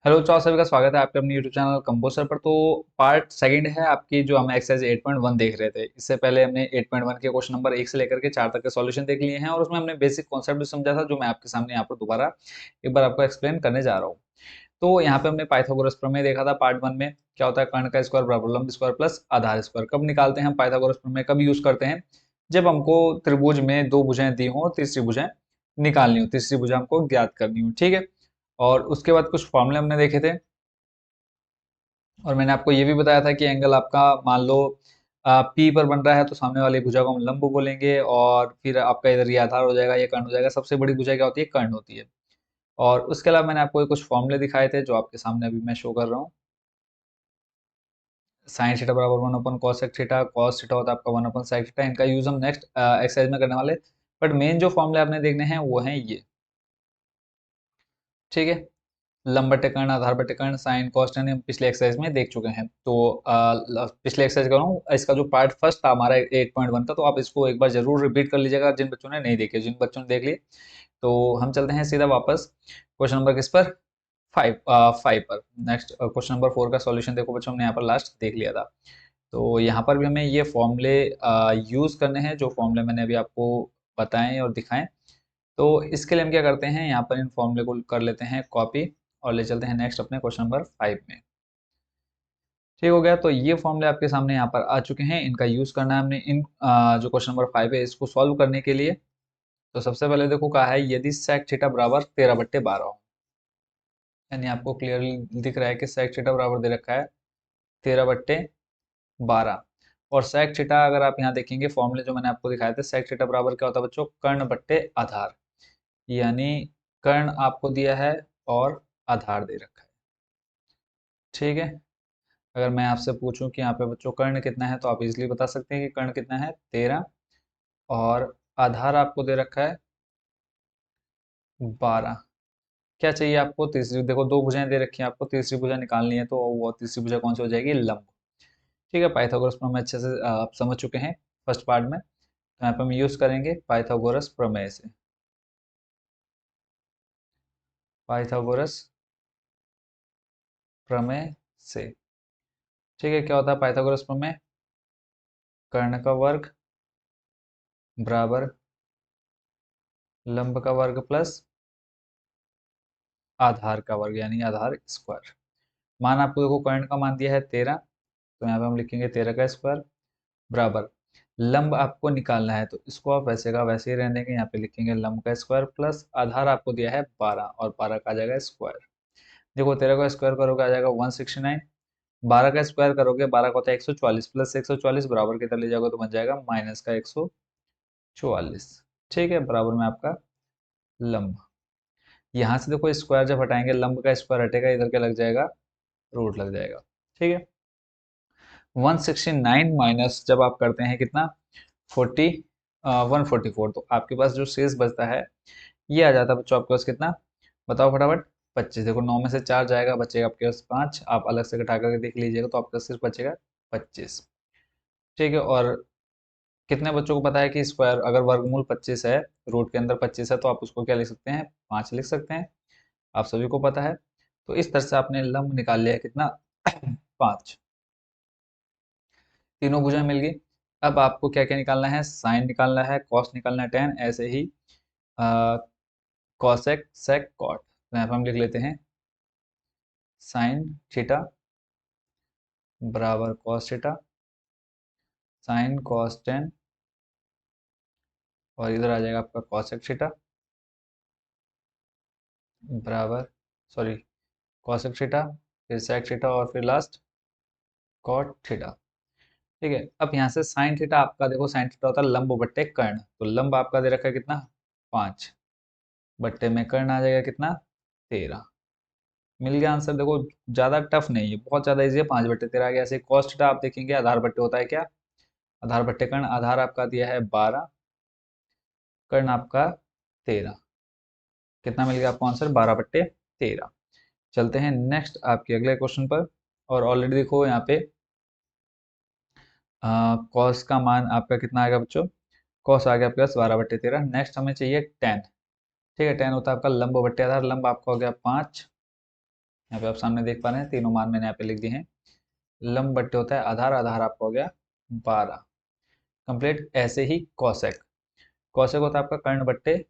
Hello तो आप सभी का स्वागत है आपके अपने यूट्यूब चैनल कंपोजर पर। तो पार्ट सेकंड है आपकी, जो हम एक्सरसाइज 8.1 देख रहे थे। इससे पहले हमने 8.1 के क्वेश्चन नंबर 1 से लेकर के 4 तक के सॉल्यूशन देख लिए हैं और उसमें हमने बेसिक कॉन्सेप्ट भी समझा था, जो मैं आपके सामने यहाँ पर दोबारा एक बार आपको एक्सप्लेन करने जा रहा हूँ। तो यहाँ पे हमने पाइथागोरस प्रमेय देखा था पार्ट 1 में। क्या होता है? कर्ण का स्क्वायर बराबर लंब स्क्वायर प्लस आधार स्क्वायर। कब निकालते हैं हम पाइथागोरस प्रमेय? कब यूज करते हैं? जब हमको त्रिभुज में दो भुजाएं दी हों और तीसरी भुजाएं निकालनी हो, तीसरी भुजा हमको ज्ञात करनी हो। ठीक है। और उसके बाद कुछ फॉर्मूले हमने देखे थे और मैंने आपको ये भी बताया था कि एंगल आपका मान लो पी पर बन रहा है तो सामने वाली भुजा को हम लंब बोलेंगे, और फिर आपका इधर ये आधार हो जाएगा, ये कर्ण हो जाएगा। सबसे बड़ी भुजा क्या होती है? कर्ण होती है। और उसके अलावा मैंने आपको कुछ फॉर्मूले दिखाए थे जो आपके सामने अभी मैं शो कर रहा हूँ। साइन थीटा बराबर 1 अपन कॉसेक थीटा, कॉस थीटा होता है आपका 1 अपन साइक थीटा। इनका यूज हम नेक्स्ट एक्सरसाइज में करने वाले। बट मेन जो फॉर्मूले आपने देखने हैं वो हैं ये। ठीक है। लंब बटे कर्ण, आधार बटे कर्ण, साइन कॉस टेन हम पिछले एक्सरसाइज में देख चुके हैं। तो पिछले एक्सरसाइज कर रहा हूँ, इसका जो पार्ट फर्स्ट था हमारा 8.1 था, तो आप इसको एक बार जरूर रिपीट कर लीजिएगा जिन बच्चों ने नहीं देखे। जिन बच्चों ने देख लिए तो हम चलते हैं सीधा वापस क्वेश्चन नंबर किस पर? 5 पर। नेक्स्ट क्वेश्चन नंबर 4 का सॉल्यूशन देखो बच्चों, हमने यहाँ पर लास्ट देख लिया था। तो यहाँ पर भी हमें ये फॉर्मूले यूज करने हैं जो फॉर्मूले मैंने अभी आपको बताएं और दिखाएं। तो इसके लिए हम क्या करते हैं, यहाँ पर इन फॉर्मूले को कर लेते हैं कॉपी और ले चलते हैं नेक्स्ट अपने क्वेश्चन नंबर 5 में। ठीक हो गया। तो ये फॉर्मूले आपके सामने यहाँ पर आ चुके हैं, इनका यूज करना है हमने इन जो क्वेश्चन नंबर 5 है इसको सॉल्व करने के लिए। तो सबसे पहले देखो कहा है यदि sec थीटा बराबर 13/12 हो, यानी आपको क्लियरली दिख रहा है कि sec थीटा बराबर दे रखा है 13/12। और sec थीटा अगर आप यहाँ देखेंगे फॉर्मूले जो मैंने आपको दिखाए थे, sec थीटा बराबर क्या होता है बच्चों? कर्ण बट्टे आधार। यानी कर्ण आपको दिया है और आधार दे रखा है। ठीक है। अगर मैं आपसे पूछूं कि यहाँ पे बच्चों कर्ण कितना है, तो आप इजीली बता सकते हैं कि कर्ण कितना है? 13। और आधार आपको दे रखा है 12। क्या चाहिए आपको? तीसरी। देखो दो भुजाएं दे रखी हैं आपको, तीसरी भुजा निकालनी है, तो वो तीसरी भुजा कौन सी हो जाएगी? लंब। ठीक है। पाइथागोरस प्रमेय अच्छे से आप समझ चुके हैं फर्स्ट पार्ट में। तो यहाँ पे हम यूज करेंगे पाइथागोरस प्रमेय से। पाइथागोरस प्रमेय से। ठीक है। क्या होता है पाइथागोरस प्रमेय? कर्ण का वर्ग बराबर लंब का वर्ग प्लस आधार का वर्ग, यानी आधार स्क्वायर। मान आपको देखो कर्ण का मान दिया है 13, तो यहाँ पे हम लिखेंगे 13 का स्क्वायर बराबर लंब आपको निकालना है, तो इसको आप वैसे का वैसे ही रहने देंगे। यहाँ पे लिखेंगे लंब का स्क्वायर प्लस आधार आपको दिया है 12, और 12 का आ जाएगा स्क्वायर। देखो 13 का स्क्वायर करोगे आ जाएगा 169। 12 का स्क्वायर करोगे, 12 का होता है 144, प्लस 144 बराबर की तरह ले जाओगे तो बन जाएगा माइनस का 144। ठीक है। बराबर में आपका लंब। यहाँ से देखो स्क्वायर जब हटाएंगे, लंब का स्क्वायर हटेगा, इधर क्या लग जाएगा? रूट लग जाएगा। ठीक है। 169 माइनस जब आप करते हैं कितना? 40 144, तो आपके पास जो शेष बचता है ये आ जाता है बच्चों आपके पास कितना? बताओ फटाफट। 25। देखो 9 में से 4 जाएगा, बचेगा आपके पास 5। आप अलग से घटा करके देख लीजिएगा तो आपका सिर्फ बचेगा 25। ठीक है। और कितने बच्चों को पता है कि स्क्वायर अगर वर्गमूल 25 है, रूट के अंदर 25 है, तो आप उसको क्या लिख सकते हैं? 5 लिख सकते हैं। आप सभी को पता है। तो इस तरह से आपने लंब निकाल लिया कितना? 5। तीनों भुजाएं मिल गई। अब आपको क्या क्या निकालना है? साइन निकालना है, कॉस निकालना है, टेन, ऐसे ही कॉसेक सेक कॉट। तो यहाँ पे हम लिख लेते हैं साइन थीटा बराबर cos theta, sine cos tan, और इधर आ जाएगा आपका कॉसेक थीटा बराबर, सॉरी, कॉसेक थीटा, फिर सेक थीटा, और फिर लास्ट कॉट थीटा। ठीक है। अब यहाँ से साइन थीटा आपका देखो, साइन थीटा होता है लंब बट्टे कर्ण, तो लंब आपका दे रखा है कितना? 5 बट्टे में कर्ण आ जाएगा कितना? 13। मिल गया आंसर। देखो ज्यादा टफ नहीं है, बहुत ज्यादा इजी है। 5/13 आ गया। ऐसे कॉस थीटा आप देखेंगे आधार बट्टे होता है क्या? आधार बट्टे कर्ण। आधार आपका दिया है 12, कर्ण आपका 13। कितना मिल गया आपको आंसर? 12/13। चलते हैं नेक्स्ट आपके अगले क्वेश्चन पर। और ऑलरेडी देखो यहाँ पे कॉस का मान आपका कितना आएगा बच्चों? कॉस आ गया आपके पास 12/13। नेक्स्ट हमें चाहिए टेन। ठीक है। टेन होता है आपका लंब बट्टे आधार। लंब आपका हो गया 5, यहाँ पे आप सामने देख पा रहे हैं, तीनों मान मैंने यहाँ पे लिख दिए हैं। लंब बट्टे होता है आधार, आधार आपका हो गया 12 कंप्लीट। ऐसे ही कौशिक, कौशिक होता है आपका कर्ण बट्टे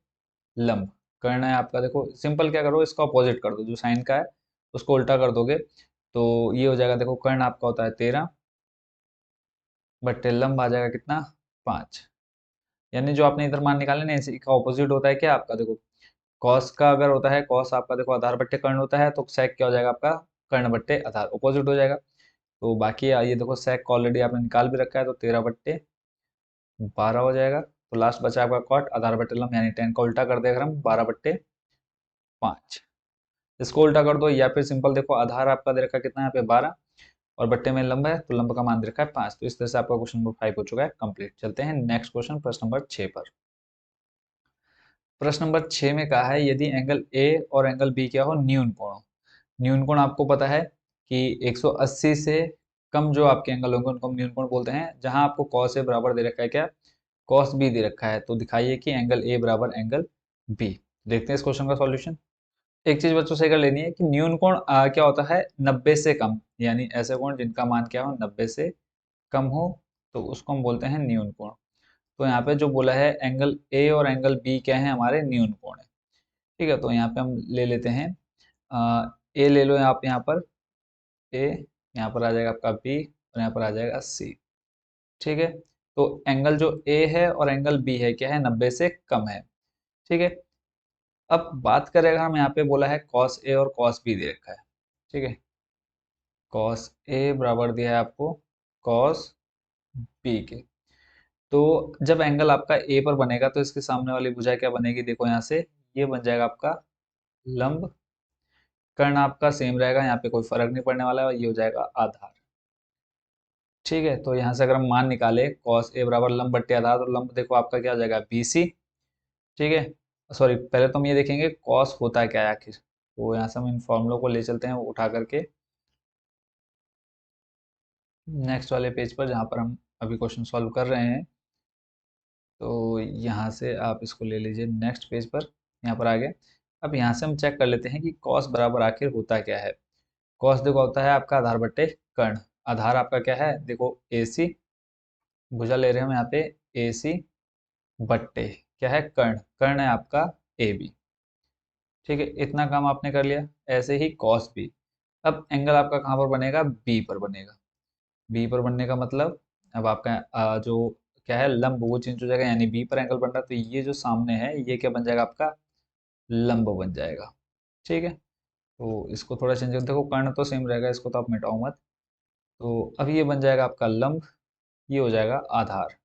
लंब। कर्ण है आपका, देखो सिंपल क्या करो, इसका अपोजिट कर दो, जो साइन का है उसको उल्टा कर दोगे तो ये हो जाएगा। देखो कर्ण आपका होता है 13 बट्टे लंब आ जाएगा कितना, 5। यानी जो आपने इधर मान निकाले ना, इसी का ऑपोजिट होता है क्या आपका, देखो कॉस का अगर होता है, कॉस आपका देखो आधार बट्टे कर्ण होता है, तो सेक क्या हो जाएगा आपका, कर्ण बट्टे आधार, ऑपोजिट हो जाएगा। तो बाकी ये देखो सेक का ऑलरेडी आपने निकाल भी रखा है, तो 13/12 हो जाएगा। तो लास्ट बचा आपका कॉट आधार बट्टे लंब, यानी 10 का उल्टा कर देगा हम 12/5। इसको उल्टा कर दो, या फिर सिंपल देखो आधार आपका दे रखा है कितना है यहाँ पे 12, और बट्टे में लंब है तो लंब का मान दे रखा है 5। तो इस तरह से आपका क्वेश्चन नंबर 5 हो चुका है कंप्लीट। चलते हैं नेक्स्ट क्वेश्चन, प्रश्न नंबर 6 पर। प्रश्न नंबर 6 में कहा है यदि एंगल ए और एंगल बी क्या हो, न्यून कोण हो। न्यून कोण आपको पता है कि 180 से कम जो आपके एंगल होंगे उनको हम न्यून कोण बोलते हैं। जहां आपको कॉस ए बराबर दे रखा है क्या, कॉस बी दे रखा है, तो दिखाइए कि एंगल ए बराबर एंगल बी। देखते हैं इस क्वेश्चन का सॉल्यूशन। एक चीज बच्चों से कर लेनी है कि न्यून कोण क्या होता है, 90 से कम, यानी ऐसे कोण जिनका मान क्या हो 90 से कम हो, तो उसको हम बोलते हैं न्यून कोण। तो यहाँ पे जो बोला है एंगल ए और एंगल बी क्या है, हमारे न्यून कोण है। ठीक है, तो यहाँ पे हम ले लेते हैं ए ले लो आप यहाँ पर, ए यहाँ पर आ जाएगा आपका बी, और यहाँ पर आ जाएगा सी। ठीक है, तो एंगल जो ए है और एंगल बी है क्या है, 90 से कम है। ठीक है, अब बात करें अगर हम, यहाँ पे बोला है कॉस ए और कॉस बी दे रखा है। ठीक है, कॉस ए बराबर दिया है आपको कॉस बी के। तो जब एंगल आपका ए पर बनेगा तो इसके सामने वाली भुजा क्या बनेगी, देखो यहाँ से ये बन जाएगा आपका लंब। कर्ण आपका सेम रहेगा, यहाँ पे कोई फर्क नहीं पड़ने वाला है, और ये हो जाएगा आधार। ठीक है, तो यहाँ से अगर हम मान निकाले कॉस ए बराबर लंब बट्टे आधार, तो लंब देखो आपका क्या हो जाएगा बी सी। ठीक है, सॉरी पहले तो हम ये देखेंगे कॉस होता है क्या है आखिर, तो यहाँ से हम इन फॉर्मूलों को ले चलते हैं उठा करके नेक्स्ट वाले पेज पर, जहाँ पर हम अभी क्वेश्चन सॉल्व कर रहे हैं। तो यहाँ से आप इसको ले लीजिए नेक्स्ट पेज पर, यहाँ पर आ गए। अब यहाँ से हम चेक कर लेते हैं कि कॉस बराबर आखिर होता क्या है। कॉस देखो होता है आपका आधार बट्टे कर्ण। आधार आपका क्या है, देखो ए सी, भुजा ले रहे हैं हम यहाँ पे ए सी बट्टे क्या है कर्ण, कर्ण है आपका ए बी। ठीक है, इतना काम आपने कर लिया। ऐसे ही कॉस बी, अब एंगल आपका कहाँ पर बनेगा, बी पर बनेगा। बी पर बनने का मतलब अब आपका जो क्या है लंब वो चेंज हो जाएगा, यानी बी पर एंगल बन रहा है, तो ये जो सामने है ये क्या बन जाएगा आपका, लंब बन जाएगा। ठीक है, तो इसको थोड़ा चेंज कर देखो, कर्ण तो सेम रहेगा, इसको तो आप मिटाओ मत। तो अब ये बन जाएगा आपका लंब, ये हो जाएगा आधार।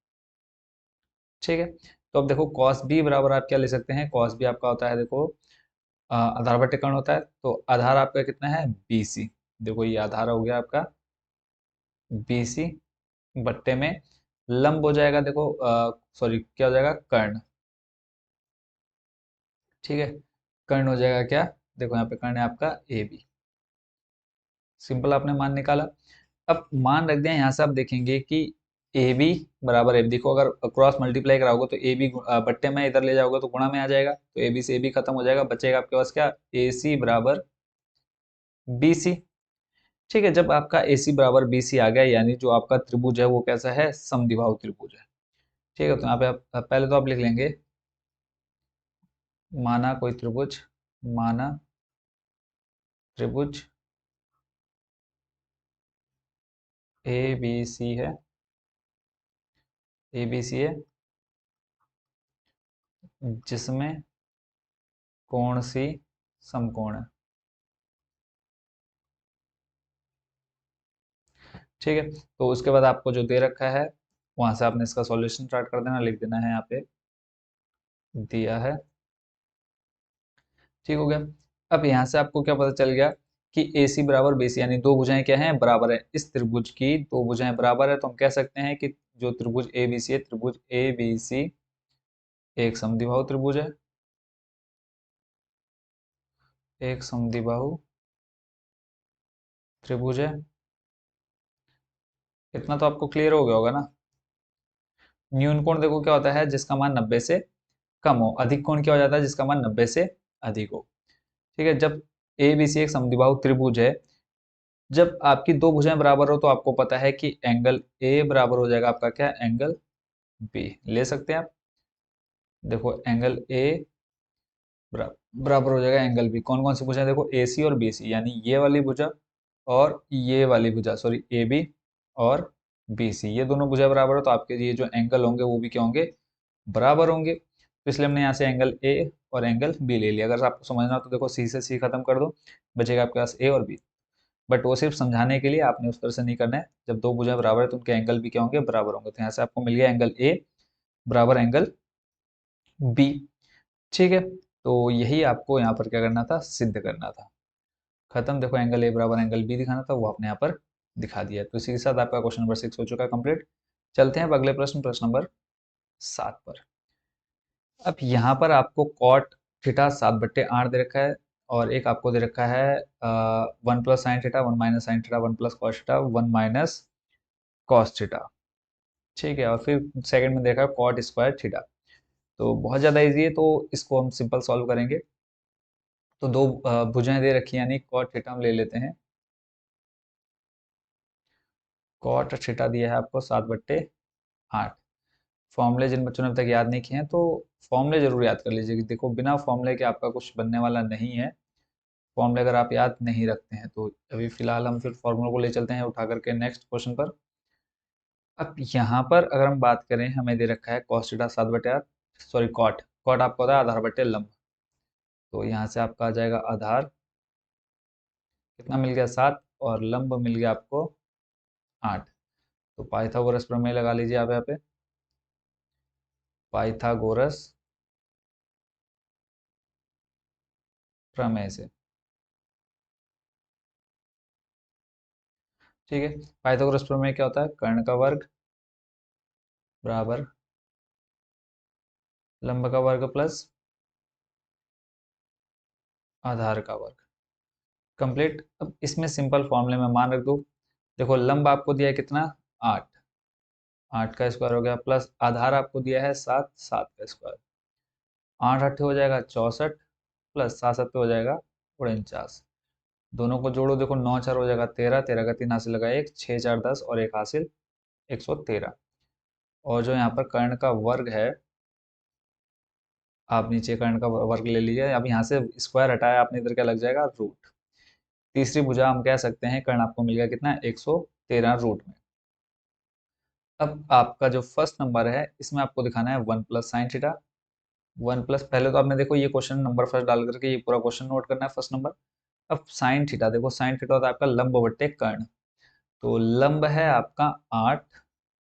ठीक है, तो अब देखो कॉस बी बराबर आप क्या ले सकते हैं, कॉस बी आपका होता है देखो आधार बट्टे कर्ण होता है, तो आधार आपका कितना है बी सी। देखो ये आधार हो गया आपका बी सी बट्टे में लंब हो जाएगा, देखो सॉरी क्या हो जाएगा कर्ण। ठीक है, कर्ण हो जाएगा क्या, देखो यहाँ पे कर्ण है आपका ए बी। सिंपल आपने मान निकाला। अब मान रख दिया, यहाँ से आप देखेंगे कि ए बी बराबर है, देखो अगर क्रॉस मल्टीप्लाई कराओगे तो ए बी बट्टे में इधर ले जाओगे तो गुणा में आ जाएगा, तो ए बी से ए बी खत्म हो जाएगा, बचेगा आपके पास क्या, ए सी बराबर बी सी। ठीक है, जब आपका ए सी बराबर बी सी आ गया, यानी जो आपका त्रिभुज है वो कैसा है, समद्विबाहु त्रिभुज है। ठीक है, तो यहाँ पे आप पहले तो आप लिख लेंगे माना कोई त्रिभुज, माना त्रिभुज ए बी सी है, ए बी सी है जिसमें कोण सी समकोण है। ठीक है, तो उसके बाद आपको जो दे रखा है वहां से आपने इसका सॉल्यूशन स्टार्ट कर देना, लिख देना है यहाँ पे दिया है। ठीक हो गया। अब यहाँ से आपको क्या पता चल गया कि ए सी बराबर बी सी, यानी दो भुजाएं क्या हैं, बराबर है। इस त्रिभुज की दो भुजाएं बराबर है, तो हम कह सकते हैं कि जो त्रिभुज ए बी सी है, त्रिभुज ए बी सी एक समद्विबाहु त्रिभुज है, एक समद्विबाहु त्रिभुज है। इतना तो आपको क्लियर हो गया होगा ना। न्यून कोण देखो क्या होता है, जिसका मान 90 से कम हो। अधिक कोण क्या हो जाता है, जिसका मान 90 से अधिक हो। ठीक है, जब ए बी सी एक समद्विबाहु त्रिभुज है। जब आपकी दो भुजाएं बराबर हो तो आपको पता है कि एंगल ए बराबर हो जाएगा आपका क्या, एंगल बी ले सकते हैं आप। देखो एंगल ए बराबर हो जाएगा एंगल बी। कौन कौन सी भुजाएं, देखो ए सी और बी सी, यानी ये वाली भुजा और ये वाली भुजा, सॉरी ए बी और बी सी, ये दोनों भुजा बराबर हो तो आपके ये जो एंगल होंगे वो भी क्या होंगे, बराबर होंगे। तो इसलिए हमने यहाँ से एंगल ए और एंगल बी ले लिया। अगर आपको समझना हो तो देखो सी से सी खत्म कर दो, बचेगा आपके पास ए और बी। बट वो सिर्फ समझाने के लिए, आपने उस तरह से नहीं करना है। जब दो भुजाएं बराबर है तो उनके एंगल भी क्या होंगे, बराबर होंगे। तो यहाँ से आपको मिल गया एंगल ए बराबर एंगल बी। ठीक है, तो यही आपको यहाँ पर क्या करना था, सिद्ध करना था। खत्म। देखो एंगल ए बराबर एंगल बी दिखाना था, वो आपने यहाँ पर दिखा दिया। तो इसी के साथ आपका क्वेश्चन नंबर 6 हो चुका है कंप्लीट। चलते हैं अब अगले प्रश्न, प्रश्न नंबर 7 पर। अब यहाँ पर आपको कॉट थीटा 7/8 दे रखा है, और एक आपको दे रखा है 1 + sin theta 1 - sin theta 1 + cos theta 1 - cos theta. ठीक है, और फिर सेकंड में देखा cot² थीटा। तो बहुत ज़्यादा इजी है, तो इसको हम सिंपल सॉल्व करेंगे। तो दो भुजाएं दे रखी है, यानी कॉट थीटा हम ले लेते हैं। कॉट थीटा दिया है आपको 7/8। फॉर्मूले जिन बच्चों ने अब तक याद नहीं किए हैं तो फॉर्मूले जरूर याद कर लीजिए कि देखो बिना फॉर्मूले के आपका कुछ बनने वाला नहीं है। फॉर्मूले अगर आप याद नहीं रखते हैं तो अभी फिलहाल हम फिर फॉर्मूले को ले चलते हैं उठा करके नेक्स्ट क्वेश्चन पर। अब यहाँ पर अगर हम बात करें, हमें दे रखा है cos theta 7/8, sorry cot, cot आपको होता है आधार बटे लंब। तो यहाँ से आपका आ जाएगा आधार, कितना मिल गया 7, और लंब मिल गया आपको 8। तो पाइथागोरस प्रमेय लगा लीजिए आप यहाँ पे, पाइथागोरस प्रमेय से। ठीक है, पाइथागोरस प्रमेय क्या होता है, कर्ण का वर्ग बराबर लंब का वर्ग प्लस आधार का वर्ग। कंप्लीट। अब इसमें सिंपल फॉर्मूले में मान रख दो। देखो लंब आपको दिया है कितना, 8, 8 का स्क्वायर हो गया, प्लस आधार आपको दिया है 7, 7 का स्क्वायर। 8 8 हो जाएगा 64, प्लस 7 7 हो जाएगा 49। दोनों को जोड़ो, देखो 9 4 हो जाएगा 13, 13 का 3 हासिल लगा 1, 6 4 10 और 1 हासिल 113। और जो यहाँ पर कर्ण का वर्ग है, आप नीचे कर्ण का वर्ग ले लीजिए। अब यहाँ से स्क्वायर हटाया आपने, इधर क्या लग जाएगा, रूट। तीसरी भुजा हम कह सकते हैं, कर्ण आपको मिल गया कितना, 113 रूट में। अब आपका जो फर्स्ट नंबर है इसमें आपको दिखाना है 1 + sin थीटा 1 प्लस, पहले तो आपने देखो ये क्वेश्चन नंबर फर्स्ट डाल करके ये पूरा क्वेश्चन नोट करना है फर्स्ट नंबर। अब साइन थीटा, देखो साइन थीटा होता है आपका लंब बट्टे कर्ण। तो लंब है आपका 8,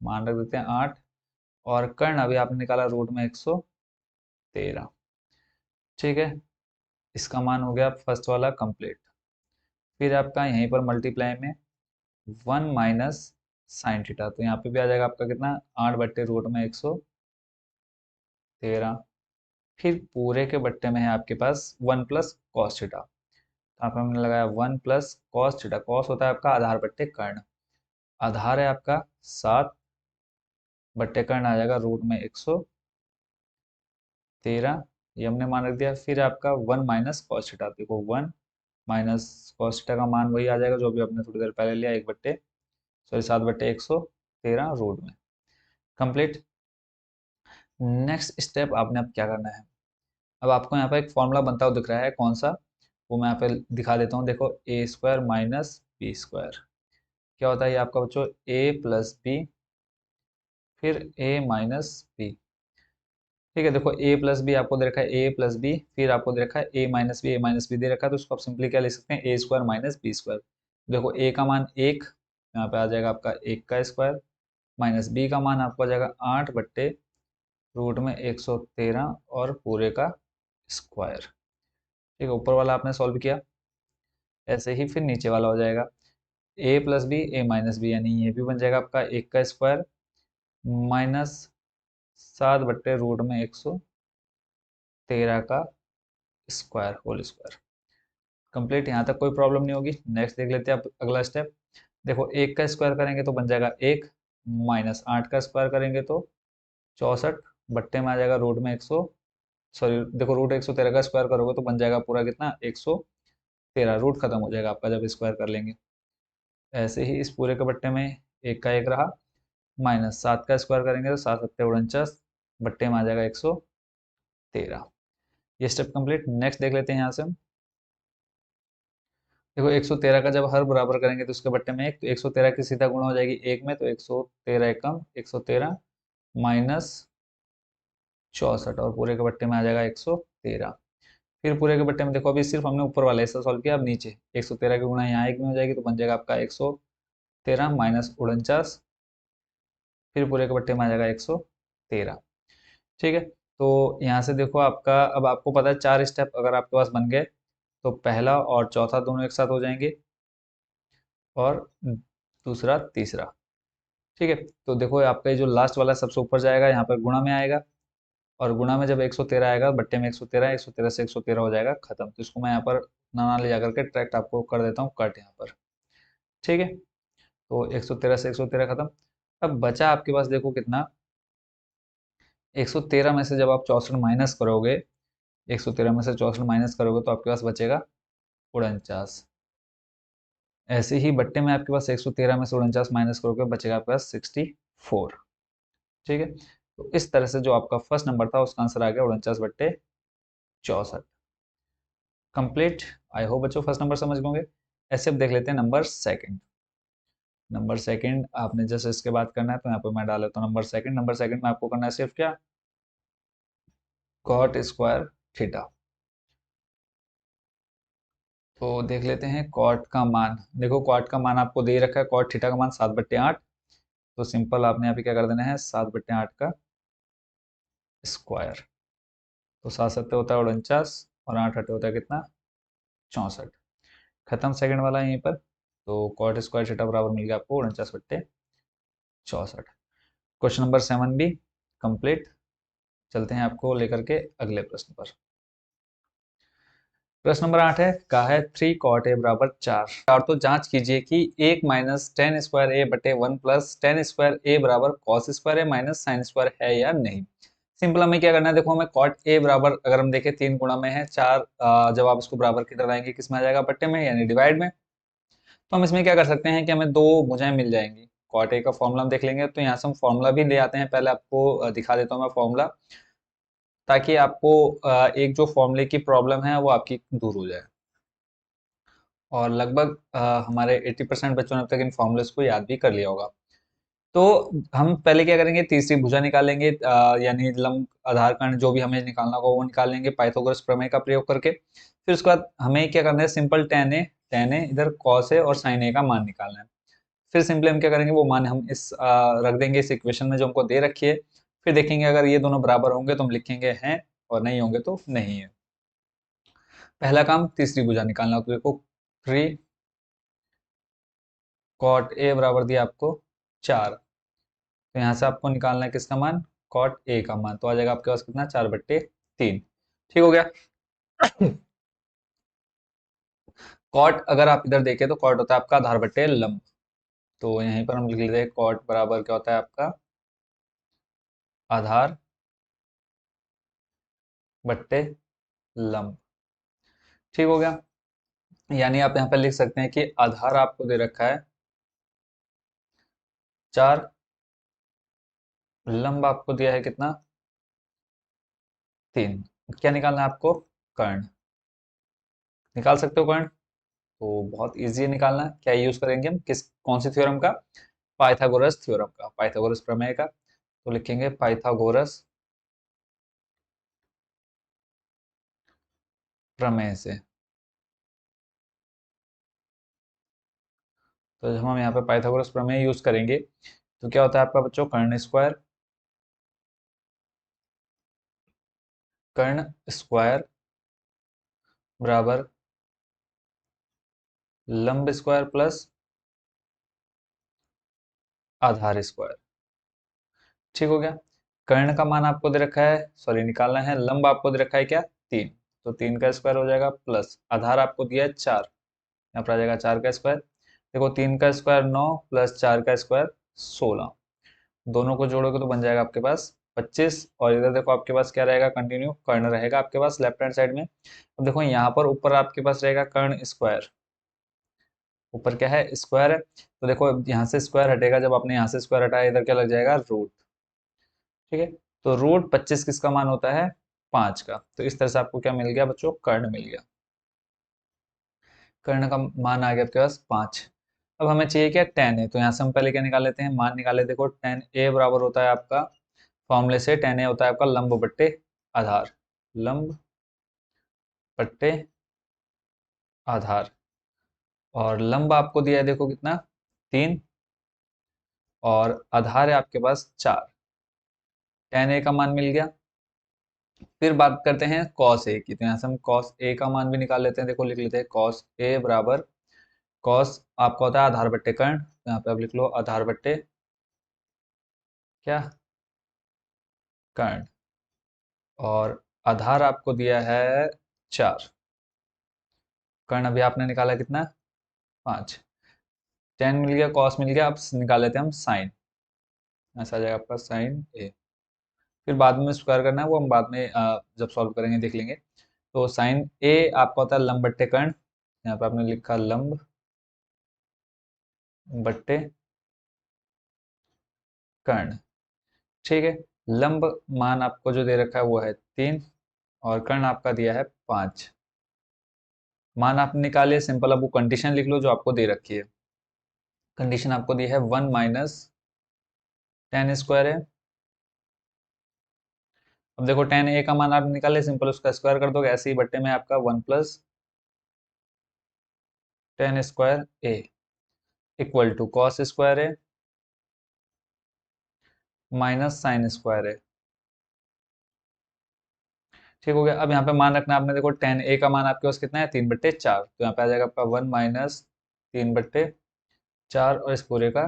मान रख देते हैं 8, और कर्ण अभी आपने निकाला रूट में 113। ठीक है, इसका मान हो गया फर्स्ट वाला कंप्लीट। फिर आपका यहीं पर मल्टीप्लाई में 1 - sin थीटा, तो यहाँ पे भी आ जाएगा आपका कितना, 8/√में 113। फिर पूरे के बट्टे में है आपके पास 1 + cos थीटा। तो आप हमने लगाया 1 + cos थीटा। कॉस होता है आपका आधार बट्टे कर्ण। आधार है आपका 7 बट्टे कर्ण आ जाएगा √में 113, ये हमने मान रख दिया। फिर आपका 1 - cos थीटा, देखो 1 - cos थीटा का मान वही आ जाएगा जो भी आपने थोड़ी देर पहले लिया, 7/113 रूट में। कंप्लीट। नेक्स्ट स्टेप आपने अब क्या करना है, अब आपको यहाँ पे एक फॉर्मूला बनता हुआ दिख रहा है, कौन सा, वो मैं यहाँ पे दिखा देता हूँ। देखो a² - b², क्या होता है ये आपका बच्चों, a + b फिर a - b। ठीक है, देखो a + b आपको दे रखा है, a + b फिर आपको दे रखा है a - b दे रखा है, तो उसको आप सिंपली क्या लिख सकते हैं, a² - b²। देखो a का मान 1, यहाँ पे आ जाएगा आपका 1 का स्क्वायर, माइनस b का मान आपको आ जाएगा 8/√में 113 और पूरे का स्क्वायर। ठीक है, ऊपर वाला आपने सॉल्व किया, ऐसे ही फिर नीचे वाला हो जाएगा a + b यानी ये भी बन जाएगा आपका 1 का स्क्वायर माइनस 7/√में 113 का स्क्वायर होल स्क्वायर। कंप्लीट, यहाँ तक कोई प्रॉब्लम नहीं होगी। नेक्स्ट देख लेते हैं अब अगला स्टेप। देखो 1 का स्क्वायर करेंगे तो बन जाएगा 1, माइनस 8 का स्क्वायर करेंगे तो 64, बट्टे में आ जाएगा रूट में 100, सॉरी देखो √113 का स्क्वायर करोगे तो बन जाएगा पूरा कितना, 13, रूट खत्म हो जाएगा आपका जब स्क्वायर कर लेंगे। ऐसे ही इस पूरे के बट्टे में एक का एक रहा, माइनस 7 का स्क्वायर करेंगे तो 7 सत्ते 49, बट्टे में आ जाएगा 113। ये स्टेप कंप्लीट। नेक्स्ट देख लेते हैं यहाँ से हम। देखो 113 का जब हर बराबर करेंगे तो उसके बट्टे में एक, तो 113 की सीधा गुणा हो जाएगी एक में, तो 113 एकम 113 माइनस 64 और पूरे के बट्टे में आ जाएगा 113। फिर पूरे के बट्टे में देखो अभी सिर्फ हमने ऊपर वाला हिस्सा सॉल्व किया, अब नीचे 113 की गुणा यहाँ एक में हो जाएगी तो बन जाएगा आपका 113 माइनस 49, फिर पूरे के बट्टे में आ जाएगा 113। ठीक है, तो यहाँ से देखो आपका, अब आपको पता है 4 स्टेप अगर आपके पास बन गए तो पहला और चौथा दोनों एक साथ हो जाएंगे और दूसरा तीसरा। ठीक है, तो देखो आपका ये जो लास्ट वाला सबसे ऊपर जाएगा यहाँ पर गुणा में आएगा, और गुणा में जब 113 आएगा बट्टे में 113, 113 से 113 हो जाएगा खत्म। तो इसको मैं यहाँ पर ना ले जाकर के ट्रैक्ट आपको कर देता हूँ कट यहाँ पर। ठीक है, तो 113 से 113 खत्म। अब बचा आपके पास देखो कितना, 113 में से जब आप 64 माइनस करोगे, 113 में से 64 माइनस करोगे तो आपके पास बचेगा 49। ऐसे ही बट्टे में आपके पास 113 में से 49 माइनस करोगे बचेगा आपके पास 64। ठीक है, तो इस तरह से जो आपका फर्स्ट नंबर था उसका आंसर आ गया 49/64। कंप्लीट। आई होप बच्चों फर्स्ट नंबर समझ गए होंगे। ऐसे अब देख लेते हैं नंबर सेकंड। नंबर सेकंड आपने जैसे इसके बाद करना है तो यहाँ पे मैं डाल लेता हूँ नंबर सेकंड। नंबर सेकंड में आपको करना है सिर्फ क्या, कॉट स्क्वायर थीटा। तो देख लेते हैं कॉट का मान। देखो कॉट का मान आपको दे रखा है, कॉट थीटा का मान 7/8। तो सिंपल आपने यहाँ पे क्या कर देना है, 7/8 का स्क्वायर। तो 7 सत्ते होता है 49 और 8 अट्ठे होता है कितना, 64। खत्म सेकंड वाला यहीं पर। तो कॉट स्क्वायर थीटा बराबर मिल गया आपको 49/64। क्वेश्चन नंबर 7 भी कंप्लीट। चलते हैं आपको लेकर के अगले प्रश्न पर। प्रश्न नंबर 8 है, कहा है 3 कॉट ए बराबर 4। तो जांच कीजिए कि 1 माइनस टेन स्क्वायर ए बटे 1 प्लस टेन स्क्वायर ए बराबर कॉस स्क्वायर ए माइनस साइन स्क्वायर है या नहीं। सिंपल हमें क्या करना है, देखो हमें कॉट ए बराबर अगर हम देखें 3 गुणा में है 4, जब आप इसको बराबर की तरह लाएंगे किस में आ जाएगा, बट्टे में यानी डिवाइड में। तो हम इसमें क्या कर सकते हैं कि हमें दो भुजाएं मिल जाएंगी। कॉट ए का फॉर्मूला हम देख लेंगे, तो यहाँ से हम फॉर्मूला भी ले आते हैं। पहले आपको दिखा देता हूँ मैं फॉर्मूला, ताकि आपको एक जो फॉर्मूले की प्रॉब्लम है वो आपकी दूर हो जाए। और लगभग हमारे 80% बच्चों ने अब तक इन फॉर्मूलेस को याद भी कर लिया होगा। तो हम पहले क्या करेंगे, तीसरी भुजा निकालेंगे, यानी लंब आधार कर्ण जो भी हमें निकालना होगा वो निकाल लेंगे पाइथागोरस प्रमेय का प्रयोग करके। फिर उसके बाद हमें क्या करना है, सिंपल टेन ए इधर कॉस ए और साइन ए का मान निकालना है। फिर सिंपली हम क्या करेंगे, वो मान हम इस रख देंगे इस इक्वेशन में जो हमको दे रखी है। फिर देखेंगे अगर ये दोनों बराबर होंगे तो हम लिखेंगे हैं, और नहीं होंगे तो नहीं है। पहला काम तीसरी भुजा निकालना, तो देखो 3 कॉट ए बराबर दिया आपको 4। तो यहाँ से आपको निकालना है किसका मान, कॉट ए का मान। तो आ जाएगा आपके पास कितना, 4/3। ठीक हो गया। कॉट अगर आप इधर देखें तो कॉट होता है आपका आधार बट्टे लंब। तो यहीं पर हम लिख लेते हैं कॉट बराबर क्या होता है आपका, आधार बट्टे लंब। ठीक हो गया। यानी आप यहाँ पर लिख सकते हैं कि आधार आपको दे रखा है 4, लंब आपको दिया है कितना, 3। क्या निकालना है आपको, कर्ण। निकाल सकते हो कर्ण। तो बहुत इजी है निकालना। क्या यूज करेंगे हम, किस कौन सी थ्योरम का, पाइथागोरस थ्योरम का, पाइथागोरस प्रमेय का। तो लिखेंगे पाइथागोरस प्रमेय से। तो जब हम यहाँ पे पाइथागोरस प्रमेय यूज करेंगे तो क्या होता है आपका बच्चों, कर्ण स्क्वायर, कर्ण स्क्वायर बराबर लंब स्क्वायर प्लस आधार स्क्वायर। ठीक हो गया। कर्ण का मान आपको दे रखा है, सॉरी निकालना है, लंब आपको दे रखा है क्या, 3। तो 3 का स्क्वायर हो जाएगा प्लस आधार आपको दिया है 4, यहाँ पर आ जाएगा 4 का स्क्वायर। देखो 3 का स्क्वायर 9 प्लस 4 का स्क्वायर 16, दोनों को जोड़ोगे तो बन जाएगा आपके पास 25, और इधर देखो आपके पास क्या रहेगा, कंटिन्यू कर्ण रहेगा आपके पास लेफ्ट हैंड साइड में। अब देखो यहाँ पर ऊपर आपके पास रहेगा कर्ण स्क्वायर, ऊपर क्या है, स्क्वायर है, तो देखो यहाँ से स्क्वायर हटेगा, जब आपने यहाँ से स्क्वायर हटाया इधर क्या लग जाएगा, रूट। ठीक है, तो रूट 25 किसका मान होता है, 5 का। तो इस तरह से आपको क्या मिल गया बच्चों, कर्ण मिल गया। कर्ण का मान आ गया आपके पास 5। अब हमें चाहिए क्या, tan a, तो यहाँ से हम पहले क्या निकाल लेते हैं, मान निकाले। देखो tan a बराबर होता है आपका, फॉर्मूले से tan a होता है आपका लंब बट्टे आधार, लंब बट्टे आधार। और लंब आपको दिया है देखो कितना, 3, और आधार है आपके पास 4। tan a का मान मिल गया। फिर बात करते हैं cos a की, तो यहाँ से हम cos a का मान भी निकाल लेते हैं। देखो लिख लेते हैं cos a बराबर, cos आपका होता है आधार बट्टे कर्ण, तो यहाँ पे आप लिख लो आधार बट्टे क्या, कर्ण। और आधार आपको दिया है 4, कर्ण अभी आपने निकाला कितना, 5। tan मिल गया, cos मिल गया, अब निकाल लेते हैं हम साइन। ऐसा आ जाएगा आपका साइन ए। फिर बाद में स्क्वायर करना है, वो हम बाद में जब सॉल्व करेंगे देख लेंगे। तो साइन ए आपका होता है लंब बट्टे कर्ण, यहाँ पे आपने लिखा लंब बट्टे कर्ण। ठीक है, लंब मान आपको जो दे रखा है वो है 3, और कर्ण आपका दिया है 5। मान आपने निकाले सिंपल, अब वो कंडीशन लिख लो जो आपको दे रखी है। कंडीशन आपको दी है 1 माइनस tan स्क्वायर है। अब देखो tan a का मान आप निकाले, सिंपल उसका स्क्वायर कर दोगे, ऐसे ही बट्टे में आपका 1 plus tan square a equal to cos square है माइनस साइन स्क्वायर है। ठीक हो गया। अब यहाँ पे मान रखना आपने, देखो tan a का मान आपके पास कितना है, 3/4, तो यहाँ पे आ जाएगा आपका 1 माइनस 3/4, और इस पूरे का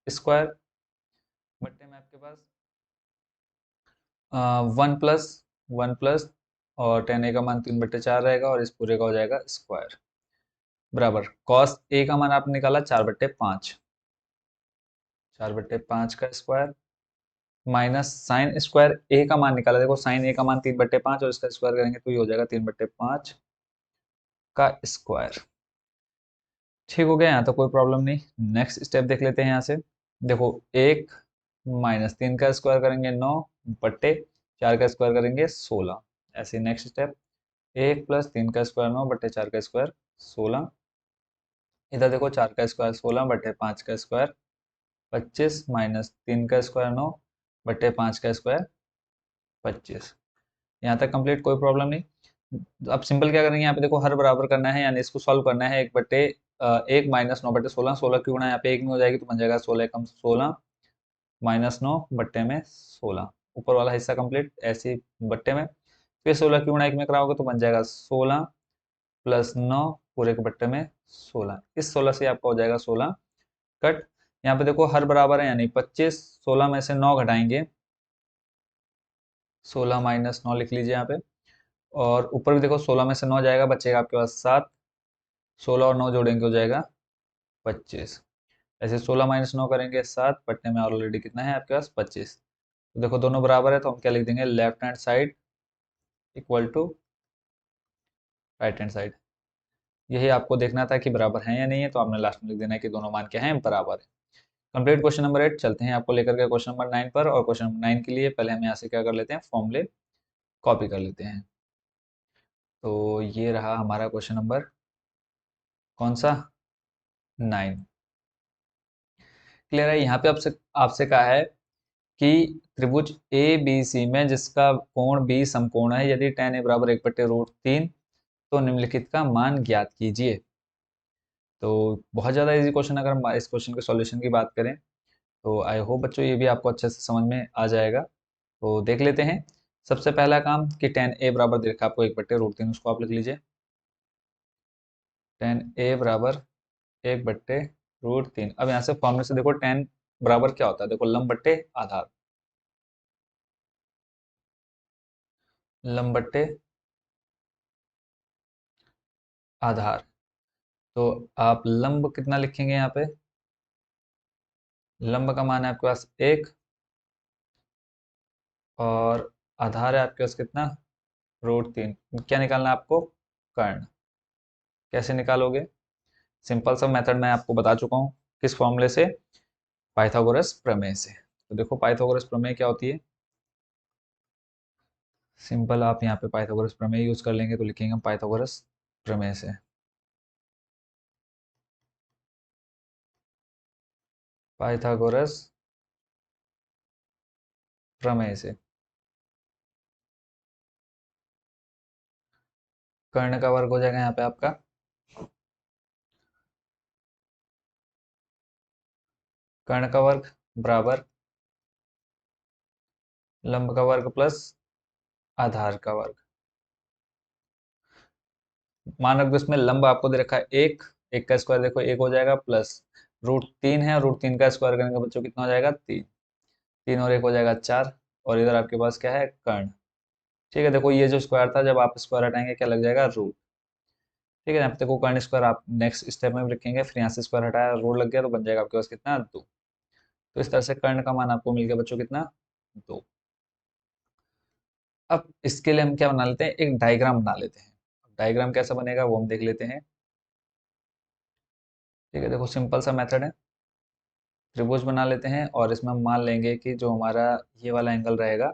स्क्वायर, बट्टे में आपके पास 1 प्लस और tan a का मान 3/4 रहेगा, और इस पूरे का हो जाएगा स्क्वायर, बराबर cos a का मान आपने निकाला 4/5, 4/5 का स्क्वायर, माइनस साइन स्क्वायर ए का मान निकाला। देखो साइन ए का मान 3/5, और इसका स्क्वायर करेंगे तो ये हो जाएगा 3/5 का स्क्वायर। ठीक हो गया, यहाँ तो कोई प्रॉब्लम नहीं। नेक्स्ट स्टेप देख लेते हैं यहाँ से। देखो 1 माइनस 3 का स्क्वायर करेंगे 9, बट्टे 4 का स्क्वायर करेंगे 16। ऐसे नेक्स्ट स्टेप, 1 प्लस 3 का स्क्वायर 9 बट्टे 4 का स्क्वायर 16। इधर देखो 4 का स्क्वायर 16 बट्टे 5 का स्क्वायर 25, माइनस 3 का स्क्वायर 9 बट्टे 5 का स्क्वायर 25। यहाँ तक कंप्लीट, कोई प्रॉब्लम नहीं। अब सिंपल क्या करेंगे, यहाँ पे देखो हर बराबर करना है, यानी इसको सॉल्व करना है। 1 माइनस 9/16, 16 की गुणा यहाँ पे 1 में हो जाएगी, तो बन जाएगा 16 कम 16 माइनस 9 बट्टे में 16। ऊपर वाला हिस्सा कंप्लीट, ऐसे ही बट्टे में। फिर 16 की गुणा 1 में कराओगे तो बन जाएगा 16 प्लस 9 पूरे के बट्टे में 16। इस 16 से आपका हो जाएगा 16 कट। यहाँ पे देखो हर बराबर है, यानी 25, 16 में से 9 घटाएंगे, 16 माइनस 9 लिख लीजिए यहाँ पे। और ऊपर भी देखो 16 में से 9 जाएगा, बचेगा आपके पास 7, 16 और 9 जोड़ेंगे हो जाएगा 25। ऐसे 16 माइनस 9 करेंगे 7, बटने में ऑलरेडी कितना है आपके पास 25। तो देखो दोनों बराबर है, तो हम क्या लिख देंगे, left hand side equal to right hand side. यही आपको देखना था कि बराबर है या नहीं है, तो आपने लास्ट में लिख देना है कि दोनों मान क्या हैं, बराबर है। Complete question number 8। चलते हैं आपको लेकर के क्वेश्चन नंबर 9 पर। और क्वेश्चन नंबर 9 के लिए पहले हम यहाँ से क्या कर लेते हैं, फॉर्मूले कॉपी कर लेते हैं। तो ये रहा हमारा क्वेश्चन नंबर कौन सा, 9। क्लियर है। यहाँ पे आपसे आपसे कहा है कि त्रिभुज ए बी सी में जिसका कोण बी समकोण है, यदि tan a बराबर 1/√3, तो निम्नलिखित का मान ज्ञात कीजिए। तो बहुत ज़्यादा इजी क्वेश्चन, अगर हम इस क्वेश्चन के सॉल्यूशन की बात करें, तो आई होप बच्चों ये भी आपको अच्छे से समझ में आ जाएगा। तो देख लेते हैं। सबसे पहला काम कि tan a बराबर दे रखा है आपको 1/√3, उसको आप लिख लीजिए। tan a बराबर 1/√3। अब यहाँ से फॉर्मूले से देखो tan बराबर क्या होता है, देखो लंब बट्टे आधार, लंब बट्टे आधार। तो आप लंब कितना लिखेंगे यहाँ पे, लंब का मान है आपके पास 1, और आधार है आपके पास कितना, √3। क्या निकालना है आपको, कर्ण। कैसे निकालोगे, सिंपल सा मेथड मैं आपको बता चुका हूँ। किस फॉर्मूले से, पाइथागोरस प्रमेय से। तो देखो पाइथागोरस प्रमेय क्या होती है, सिंपल आप यहाँ पे पाइथागोरस प्रमेय यूज कर लेंगे, तो लिखेंगे हम पाइथागोरस प्रमेय से। पाइथागोरस प्रमेय से कर्ण का वर्ग हो जाएगा यहाँ पे आपका, कर्ण का वर्ग बराबर लंब का वर्ग प्लस आधार का वर्ग। मान रख दो इसमें लंब आपको दे रखा है एक, एक का स्क्वायर देखो एक हो जाएगा, प्लस √3 है, और √3 का स्क्वायर करने का बच्चों कितना हो जाएगा, 3। 3 और 1 हो जाएगा 4, और इधर आपके पास क्या है, कर्ण। ठीक है, देखो ये जो स्क्वायर था, जब आप स्क्वायर हटाएंगे क्या लग जाएगा, रूट। ठीक है, यहाँ पे देखो कर्ण स्क्वायर आप नेक्स्ट स्टेप में भी रखेंगे, फिर यहाँ से स्क्वायर हटाया, रूट लग गया, तो बन जाएगा आपके पास कितना, 2। तो इस तरह से कर्ण का मान आपको मिल गया बच्चों कितना, 2। अब इसके लिए हम क्या बना लेते हैं, एक डायग्राम बना लेते हैं। डायग्राम कैसा बनेगा वो हम देख लेते हैं। ठीक है, देखो सिंपल सा मेथड है, त्रिभुज बना लेते हैं, और इसमें हम मान लेंगे कि जो हमारा ये वाला एंगल रहेगा,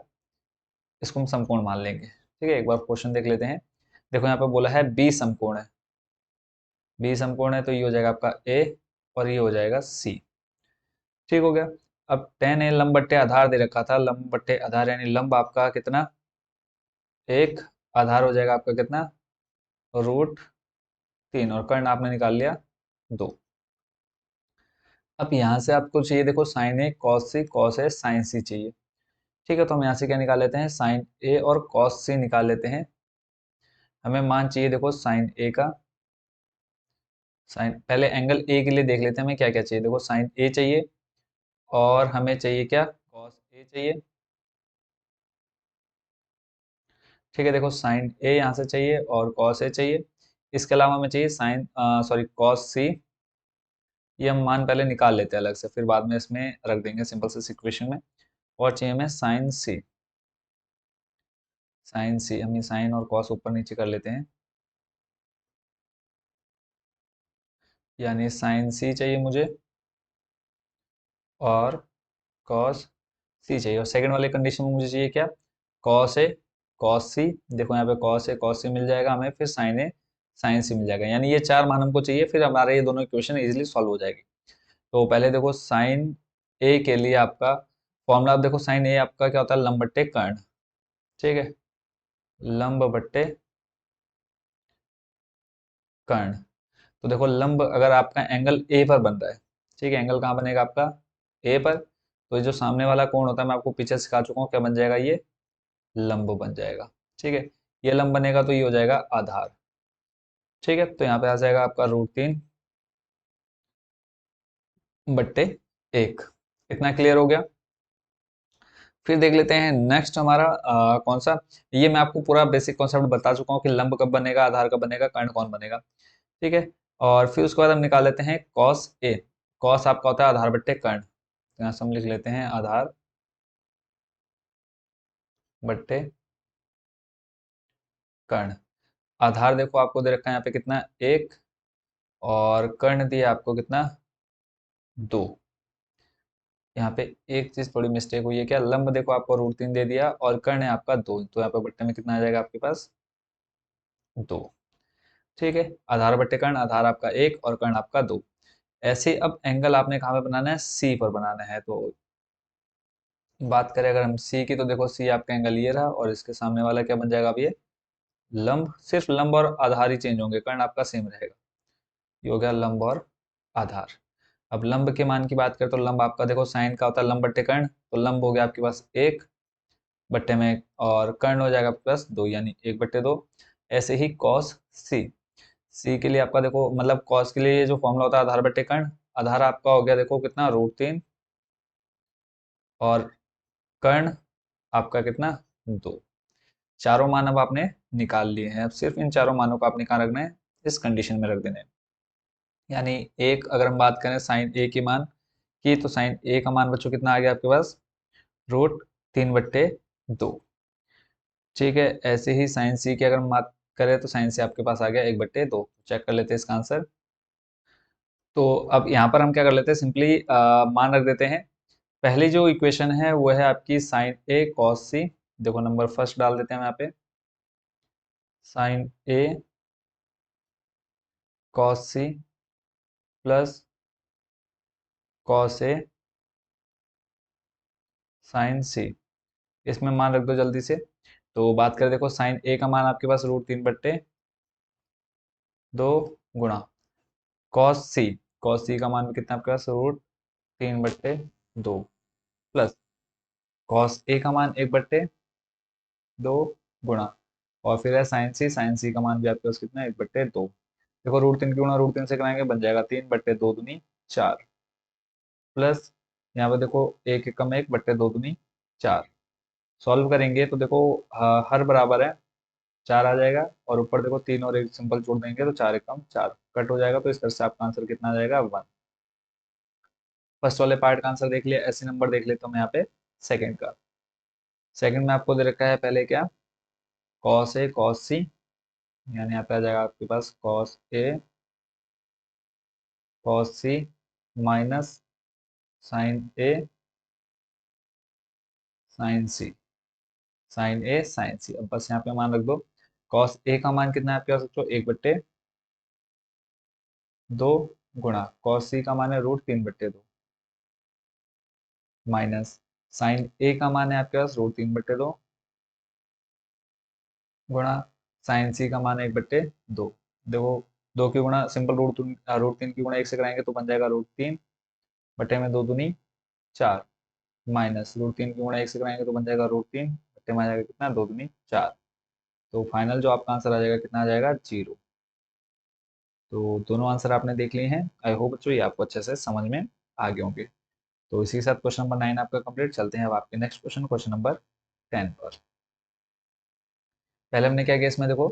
इसको हम समकोण मान लेंगे। ठीक है, एक बार क्वेश्चन देख लेते हैं। देखो यहाँ पे बोला है बी समकोण है, बी समकोण है, तो ये हो जाएगा आपका ए, और ये हो जाएगा सी। ठीक हो गया। अब tan ए लंब बट्टे आधार दे रखा था, लंब बट्टे आधार यानी लंब आपका कितना, एक, आधार हो जाएगा आपका कितना, √3, और कर्ण आपने निकाल लिया 2। अब यहाँ से आपको चाहिए देखो sign A cos C, cos A sign सी चाहिए। ठीक है, तो हम यहाँ से क्या निकाल लेते हैं, साइन ए और कॉस सी निकाल लेते हैं। हमें मान चाहिए देखो साइन ए का, साइन पहले एंगल ए के लिए देख लेते हैं हमें क्या क्या चाहिए। देखो साइन ए चाहिए, और हमें चाहिए क्या, कॉस ए चाहिए। ठीक है, देखो साइन ए यहाँ से चाहिए और कॉस ए चाहिए। इसके अलावा हमें चाहिए साइन सॉरी कॉस सी। ये हम मान पहले निकाल लेते हैं अलग से, फिर बाद में इसमें रख देंगे सिंपल से इक्वेशन में। और चाहिए हमें साइन सी, साइन सी हम ये साइन और कॉस ऊपर नीचे कर लेते हैं, यानी साइन सी चाहिए मुझे, और कॉस सी चाहिए। और सेकंड वाले कंडीशन में मुझे चाहिए क्या, कॉस ए कॉस सी। देखो यहाँ पे कॉस ए कॉस सी मिल जाएगा हमें, फिर साइन ए साइन सी मिल जाएगा, यानी ये 4 मान हमको चाहिए, फिर हमारे ये दोनों इक्वेशन इजीली सॉल्व हो जाएगी। तो पहले देखो साइन ए के लिए आपका फॉर्मूला, आप देखो साइन ए आपका क्या होता है, लंब बट्टे कर्ण। ठीक है, लंब बट्टे कर्ण। तो देखो लंब अगर आपका एंगल ए पर बन रहा है, ठीक है, एंगल कहाँ बनेगा आपका, ए पर, तो ये जो सामने वाला कोण होता है, मैं आपको पीछे सिखा चुका हूँ क्या बन जाएगा, ये लंब बन जाएगा। ठीक है, ये लंब बनेगा तो ये हो जाएगा आधार। ठीक है, तो यहाँ पे आ जाएगा आपका √3 बट्टे 1। इतना क्लियर हो गया। फिर देख लेते हैं नेक्स्ट हमारा कौन सा। ये मैं आपको पूरा बेसिक कॉन्सेप्ट बता चुका हूँ कि लंब कब बनेगा, आधार कब बनेगा, कर्ण कौन बनेगा। ठीक है, और फिर उसके बाद हम निकाल लेते हैं कॉस ए। कॉस आपका होता है आधार बट्टे कर्ण, तो यहाँ से हम लिख लेते हैं आधार बट्टे कर्ण। आधार देखो आपको दे रखा है यहाँ पे कितना, 1, और कर्ण दिया आपको कितना, 2। यहाँ पे एक चीज थोड़ी मिस्टेक हुई है, क्या, लंब देखो आपको √3 दे दिया, और कर्ण है आपका 2, तो यहाँ पे बट्टे में कितना आ जाएगा आपके पास, 2। ठीक है, आधार बट्टे कर्ण, आधार आपका 1 और कर्ण आपका 2। ऐसे अब एंगल आपने कहाँ पे बनाना है, सी पर बनाना है। तो बात करें अगर हम सी की, तो देखो सी आपका एंगल ये रहा, और इसके सामने वाला क्या बन जाएगा अब ये लंब। सिर्फ लंब और आधार ही चेंज होंगे, कर्ण आपका सेम रहेगा। ये हो गया लंब और आधार। अब लंब के मान की बात करें, तो लंब आपका देखो साइन का होता है लंब बट्टे कर्ण, तो लंब हो गया आपके पास 1 बट्टे में, और कर्ण हो जाएगा आपके पास 2, यानी 1/2। ऐसे ही कॉस सी, सी के लिए आपका देखो मतलब कॉस के लिए जो फॉर्मूला होता है आधार बट्टे कर्ण, आधार आपका हो गया देखो कितना, √3, और कर्ण आपका कितना, 2। चारों मान अब आपने निकाल लिए हैं, अब सिर्फ इन चारों मानों को आपने कहाँ रखना है, इस कंडीशन में रख देने हैं। यानी एक अगर हम बात करें साइन ए की मान की, तो साइन ए का मान बच्चों कितना आ गया आपके पास, √3/2। दो। ठीक है, ऐसे ही साइन सी की अगर हम बात करें तो साइन सी आपके पास आ गया 1/2। चेक कर लेते हैं इसका आंसर। तो अब यहाँ पर हम क्या कर लेते हैं, सिंपली मान रख देते हैं। पहली जो इक्वेशन है वो है आपकी साइन ए कॉस सी। देखो नंबर फर्स्ट डाल देते हैं हम यहाँ पे, sign A cos C plus cos A sign सी। इसमें मान रख दो जल्दी से। तो बात करें, देखो साइन ए का मान आपके पास √3/2 गुणा कॉस सी का मान कितना आपके पास √3/2 प्लस कॉस ए का मान 1/2 गुणा, और फिर है साइन सी का मान भी आपके पास कितना है 1/2। देखो √3 की गुणा √3 से कराएंगे, बन जाएगा 3/2 दूनी 4 प्लस यहाँ पे देखो एक एकम 1/2 दूनी 4। सॉल्व करेंगे तो देखो हर बराबर है 4 आ जाएगा, और ऊपर देखो 3 और 1 सिंपल जोड़ देंगे तो 4 एकम 4 कट हो जाएगा। तो इस तरह से आपका आंसर कितना आ जाएगा 1। फर्स्ट वाले पार्ट का आंसर देख लिया, ऐसे नंबर देख लेते हम यहाँ पे सेकंड का। सेकंड में आपको दे रखा है पहले क्या, कॉस ए कॉस सी, यानी यहाँ पे आ जाएगा आपके पास cos A cos C minus sign A sign C, sign A sign सी। अब बस यहाँ पे मान रख दो, कॉस ए का मान कितना है आपके पास बच्चों 1/2 गुणा कॉस सी का मान है √3/2 माइनस साइन ए का मान है आपके पास √3/2 गुणा साइन सी का मान है 1/2। देखो दो की गुणा सिंपल √3 की गुणा 1 से कराएंगे तो बन जाएगा √3/2 दूनी 4 माइनस √3 की गुणा 1 से कराएंगे तो बन जाएगा √3 में आ जाएगा कितना 2 दूनी 4। तो फाइनल जो आपका आंसर आ जाएगा कितना आ जाएगा 0। तो दोनों आंसर आपने देख लिए हैं। आई होप बच्चों ये आपको अच्छे से समझ में आ गए होंगे। तो इसी के साथ क्वेश्चन नंबर 9 आपका कंप्लीट। चलते हैं अब आपके नेक्स्ट क्वेश्चन, क्वेश्चन नंबर 10 पर। पहले हमने क्या किया इसमें, देखो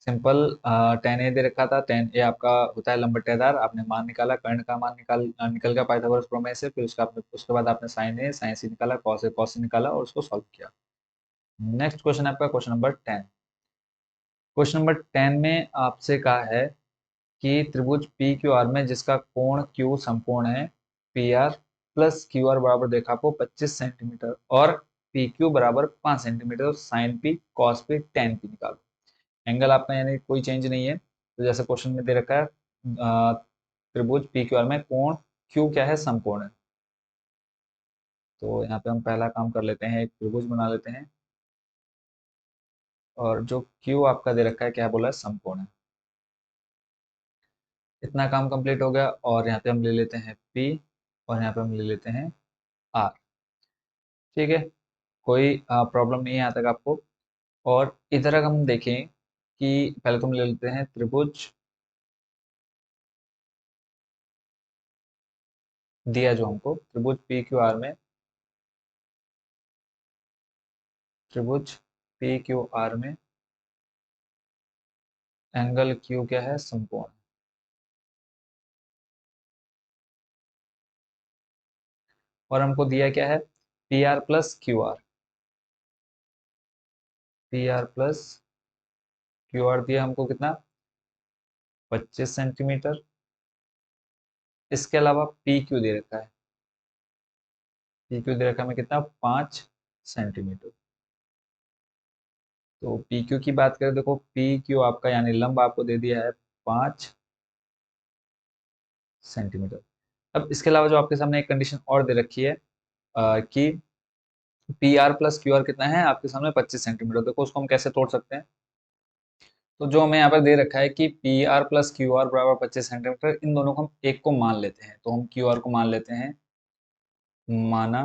सिंपल 10 ए दे रखा था। 10 ए आपका होता है लंबटेदार। आपने मान निकाला, कर्ण का मान निकल गया पाइथागोरस प्रमेय से। फिर उसके बाद आपने साइन ए साइन सी निकाला, कॉस सी निकाला और उसको सॉल्व किया। नेक्स्ट क्वेश्चन आपका क्वेश्चन नंबर 10। क्वेश्चन नंबर 10 में आपसे कहा है कि त्रिभुज पी क्यू आर में जिसका कोण क्यू समकोण है P R plus Q R बराबर देखा आपको 25 सेंटीमीटर और पी क्यू बराबर 5 centimetre, sine P cos P tan P निकालो। एंगल आपका यानी कोई चेंज नहीं है। तो जैसे क्वेश्चन में दे रखा है त्रिभुज पी क्यू आर में कोण क्यू क्या है, समकोण है। तो यहाँ पे हम पहला काम कर लेते हैं, एक त्रिभुज बना लेते हैं, और जो क्यू आपका दे रखा है क्या बोला है, समकोण है। इतना काम कंप्लीट हो गया, और यहाँ पे हम ले लेते हैं पी और यहाँ पे हम ले लेते हैं आर। ठीक है, कोई प्रॉब्लम नहीं है यहाँ तक आपको। और इधर अगर हम देखें कि पहले तो हम ले लेते हैं त्रिभुज दिया जो हमको, त्रिभुज पी क्यू आर में, त्रिभुज पी क्यू आर में एंगल क्यू क्या है, समकोण। और हमको दिया क्या है, P R plus Q R. P R plus Q R दिया हमको कितना 25 सेंटीमीटर। इसके अलावा पी क्यू दे रखा है, पी क्यू दे रखा है हमें कितना 5 सेंटीमीटर। तो पी क्यू की बात करें, देखो पी क्यू आपका यानी लंब आपको दे दिया है 5 सेंटीमीटर। अब इसके अलावा जो आपके सामने एक कंडीशन और दे रखी है कि P R plus Q R कितना है आपके सामने 25 सेंटीमीटर। देखो उसको हम कैसे तोड़ सकते हैं। तो जो हमें यहाँ पर दे रखा है कि P R plus Q R बराबर 25 सेंटीमीटर, इन दोनों को हम एक को मान लेते हैं। तो हम क्यू आर को मान लेते हैं, माना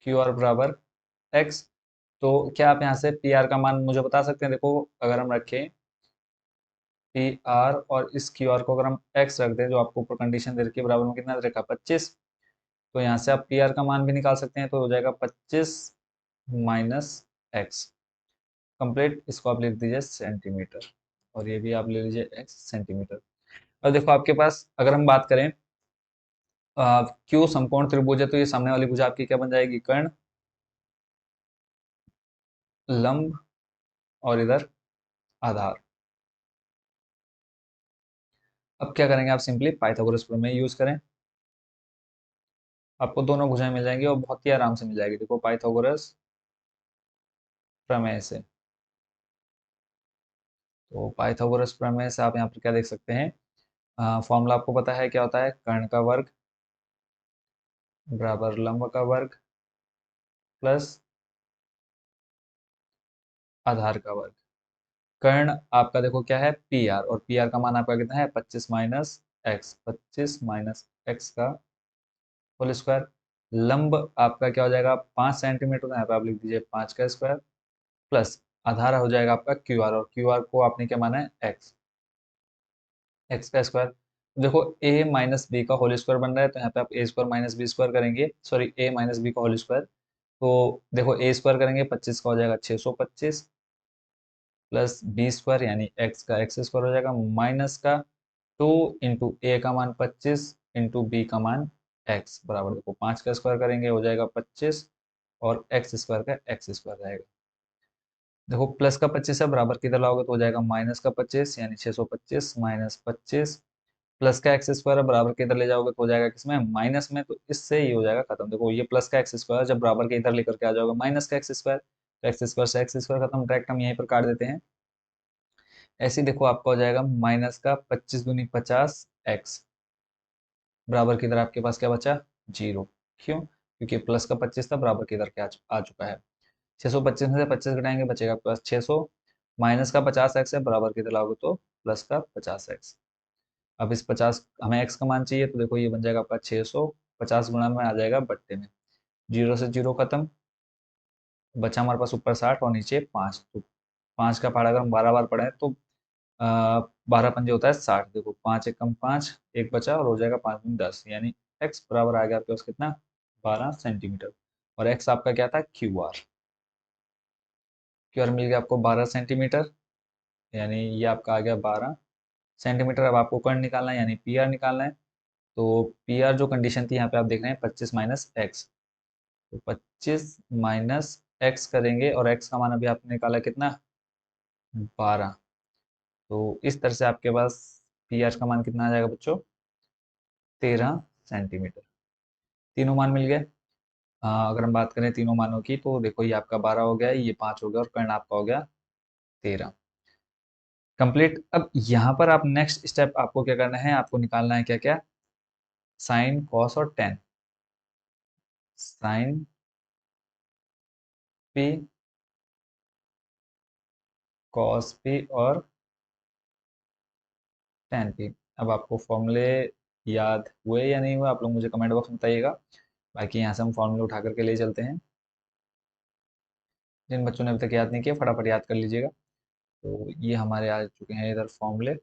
क्यू आर बराबर एक्स। तो क्या आप यहाँ से पी आर का मान मुझे बता सकते हैं। देखो अगर हम रखें पी आर और इस क्यू आर को अगर हम एक्स रख दें, जो आपको ऊपर कंडीशन दे रखी है, बराबर में कितना दे रखा 25। तो यहाँ से आप पी आर का मान भी निकाल सकते हैं, तो हो जाएगा 25 माइनस एक्स। कंप्लीट इसको आप लिख दीजिए सेंटीमीटर, और ये भी आप ले लीजिए एक्स सेंटीमीटर। और देखो आपके पास अगर हम बात करें क्यू समकोण त्रिभुज है, तो ये सामने वाली भुजा आपकी क्या बन जाएगी, कर्ण। लंब और इधर आधार। अब क्या करेंगे, आप सिंपली पाइथागोरस प्रमेय यूज करें, आपको दोनों भुजाएं मिल जाएंगी और बहुत ही आराम से मिल जाएगी। देखो पाइथागोरस प्रमेय से, तो पाइथागोरस प्रमेय से आप यहाँ पर क्या देख सकते हैं, फॉर्मूला आपको पता है क्या होता है, कर्ण का वर्ग बराबर लंब का वर्ग प्लस आधार का वर्ग। कर्ण आपका देखो क्या है, पी आर, और पी आर का मान आपका कितना है, 25 माइनस एक्स, 25 माइनस एक्स का होल स्क्वायर। लंब आपका क्या हो जाएगा, 5 सेंटीमीटर, यहाँ पे आप लिख दीजिए 5 का स्क्वायर, प्लस आधार हो जाएगा आपका क्यू आर, और क्यू आर को आपने क्या माना है, एक्स, एक्स का स्क्वायर। देखो ए माइनस बी का होल स्क्वायर बन रहा है, तो यहाँ पे आप ए स्क्वायर माइनस बी स्क्वायर करेंगे, सॉरी ए माइनस बी का होल स्क्वायर। तो देखो ए स्क्वायर करेंगे 25 का हो जाएगा 625, प्लस बी स्क्वायर यानी एक्स का एक्स स्क्वायर हो जाएगा, माइनस का 2 इंटू ए का मान 25 इंटू बी का मान एक्स बराबर, देखो 5 का स्क्वायर करेंगे हो जाएगा 25, और एक्स स्क्वायर का एक्स स्क्वायर रहेगा। देखो प्लस का 25 है, बराबर किधर लाओगे तो हो जाएगा माइनस का 25, यानी 625 माइनस 25, प्लस का एक्स स्क्वायर है, बराबर के इधर ले जाओगे तो हो जाएगा किसमें, माइनस में, तो इससे ये हो जाएगा खत्म। देखो ये प्लस का एक्स स्क्वायर जब बराबर के इधर लेकर के आ जाओगे माइनस का एक्स स्क्वायर, तो एक्स स्क्वायर से एक्स स्क्वायर खत्म, डायरेक्ट हम यहीं पर काट देते हैं। ऐसे ही देखो आपका हो जाएगा माइनस का 25 दूनी 50 एक्स, बराबर की इधर आपके पास क्या बचा, जीरो। क्यों, क्योंकि प्लस का 25 था, बराबर की इधर क्या आ चुका है, 625 में से 25 घटाएंगे बचेगा आपके पास 600, माइनस का 50 एक्स है, बराबर की इधर लाओगे तो प्लस का 50 एक्स। अब इस 50 हमें एक्स का मान चाहिए, तो देखो ये बन जाएगा आपका 600, 50 गुणा में आ जाएगा बट्टे में, जीरो से जीरो खत्म, बचा हमारे पास ऊपर 60 और नीचे 5, तो 5 का पहाड़ा अगर हम 12 बार पढ़े तो 12 पंजे होता है 60, देखो 5 एक कम 5, एक बचा और हो जाएगा 5 दूनी 10, यानी एक्स बराबर आ गया आपके पास कितना, 12 सेंटीमीटर। और एक्स आपका क्या था, क्यू आर मिल गया आपको 12 सेंटीमीटर, यानी ये आपका आ गया 12 सेंटीमीटर। अब आपको कर्ण निकालना है यानी पी आर निकालना है, तो पी आर जो कंडीशन थी यहाँ पे आप देख रहे हैं 25 माइनस एक्स, तो 25 माइनस एक्स करेंगे, और एक्स का मान अभी आपने निकाला कितना, 12, तो इस तरह से आपके पास पी आर का मान कितना आ जाएगा बच्चों, 13 सेंटीमीटर। तीनों मान मिल गए। अगर हम बात करें तीनों मानों की, तो देखो ये आपका 12 हो गया, ये 5 हो गया, और कर्ण आपका हो गया 13। कंप्लीट। अब यहाँ पर आप नेक्स्ट स्टेप आपको क्या करना है, आपको निकालना है क्या क्या, साइन कॉस और tan. Sine P, cos P और टेन पी। अब आपको फॉर्मूले याद हुए या नहीं हुए, आप लोग मुझे कमेंट बॉक्स में बताइएगा, बाकी यहाँ से हम फॉर्मूले उठा करके ले चलते हैं। जिन बच्चों ने अभी तक याद नहीं किया फटाफट याद कर लीजिएगा। तो ये हमारे आ चुके हैं इधर फॉर्मूले,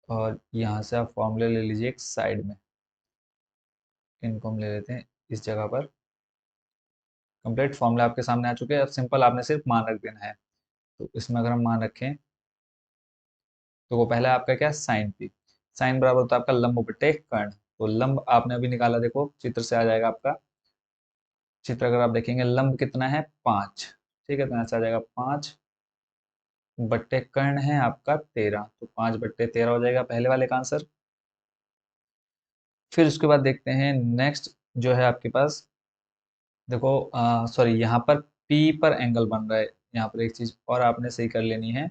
और यहाँ से आप फॉर्मूले ले लीजिए एक साइड में, इनको हम ले लेते हैं इस जगह पर। कंप्लीट फॉर्मूला आपके सामने आ चुके हैं, अब सिंपल आपने सिर्फ मान रख देना है। तो इसमें अगर हम मान रखें, तो वो पहला आपका क्या है, साइन पी, साइन बराबर होता है आपका लंब बटे कर्ण, तो लंब आपने अभी निकाला, देखो चित्र से आ जाएगा आपका चित्र, अगर आप देखेंगे लंब कितना है 5, ठीक है, तो यहाँ से आ जाएगा 5 बट्टे कर्ण है आपका 13, तो 5/13 हो जाएगा पहले वाले का आंसर। फिर उसके बाद देखते हैं नेक्स्ट जो है आपके पास, देखो सॉरी यहाँ पर पी पर एंगल बन रहा है, यहाँ पर एक चीज और आपने सही कर लेनी है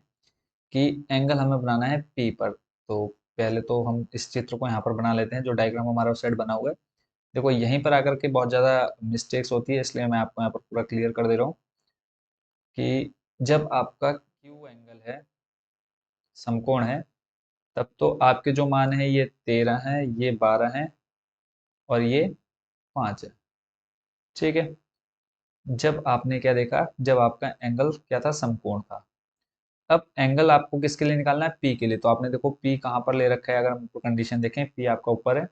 कि एंगल हमें बनाना है पी पर। तो पहले तो हम इस चित्र को यहाँ पर बना लेते हैं, जो डायग्राम हमारा उस साइड बना हुआ है। देखो यहीं पर आकर के बहुत ज़्यादा मिस्टेक्स होती है, इसलिए मैं आपको यहाँ पर पूरा क्लियर कर दे रहा हूँ कि जब आपका क्यू एंगल है, समकोण है, तब तो आपके जो मान है ये 13 है, ये 12 है, और ये 5 है, ठीक है। जब आपने क्या देखा, जब आपका एंगल क्या था, समकोण था। अब एंगल आपको किसके लिए निकालना है, पी के लिए, तो आपने देखो पी कहाँ पर ले रखा है, अगर हम कंडीशन देखें, पी आपका ऊपर है,